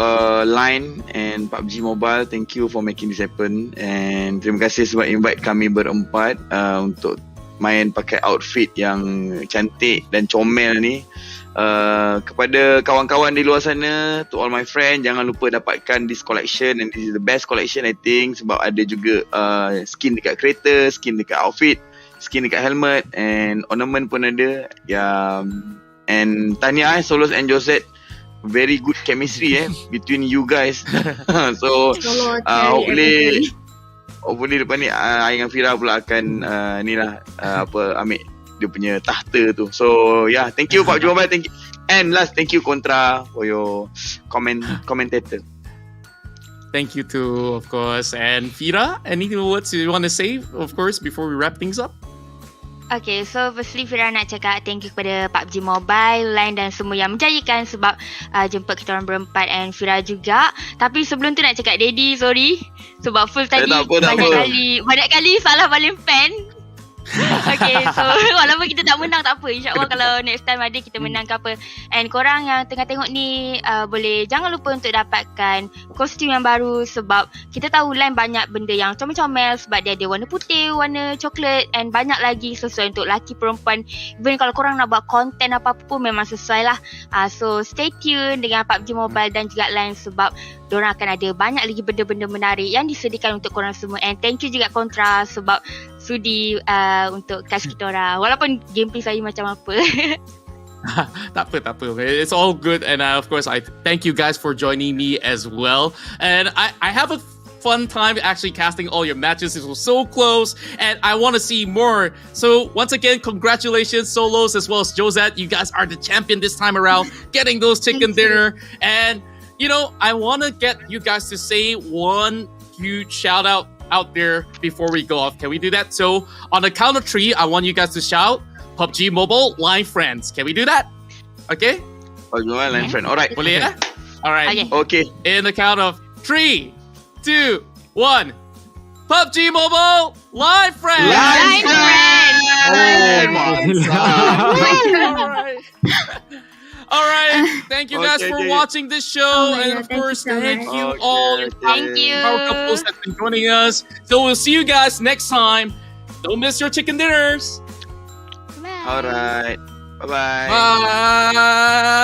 Line and PUBG Mobile, thank you for making this happen, and terima kasih sebab invite kami berempat untuk main pakai outfit yang cantik dan comel ni. Kepada kawan-kawan di luar sana, to all my friends, jangan lupa dapatkan this collection, and this is the best collection I think, sebab ada juga skin dekat kereta, skin dekat outfit, skin dekat helmet, and ornament pun ada. And tahniah Soloz and Josette, very good chemistry between you guys. So hopefully lepas ni I dengan Fiera pula akan ambil dia punya tahta tu. So thank you Pubg Mobile, thank you. And last, thank you Contra for your commentator. Thank you too, of course. And Fiera, any words you want to say, of course, before we wrap things up? Okay, so firstly Fiera nak cakap thank you kepada Pubg Mobile, Line dan semua yang menjayakan sebab jemput kita orang berempat, and Fiera juga. Tapi sebelum tu nak cakap Daddy, sorry sebab full tadi banyak kali salah balik pen. Okay, so walaupun kita tak menang tak apa, InsyaAllah kalau next time ada kita menang ke apa. And korang yang tengah tengok ni boleh jangan lupa untuk dapatkan kostum yang baru, sebab kita tahu Line banyak benda yang comel-comel, sebab dia ada warna putih, warna coklat, and banyak lagi sesuai untuk lelaki perempuan. Even kalau korang nak buat konten apa-apa pun memang sesuai lah. So stay tune dengan Pubg Mobile dan juga Line, sebab diorang akan ada banyak lagi benda-benda menarik yang disediakan untuk korang semua. And thank you juga Contra sebab sudi untuk cast kita orang, walaupun gameplay saya macam apa. Tak apa. It's all good, and of course I thank you guys for joining me as well. And I have a fun time actually casting all your matches. It was so close, and I want to see more. So once again, congratulations Soloz as well as Josette. You guys are the champion this time around, getting those chicken dinner. And I want to get you guys to say one huge shout out there before we go off. Can we do that? So on the count of 3, I want you guys to shout PUBG Mobile Line Friends. Can we do that? Okay? PUBG Mobile Line Friend. Alright. Boleh ya? Alright. Okay. In the count of 3, 2, 1. PUBG Mobile Line Friends. Line Friends. Alright. Alright, thank you guys for watching this show, and of course, thank you all our couples that have been joining us. So we'll see you guys next time. Don't miss your chicken dinners. Alright, bye-bye. Bye.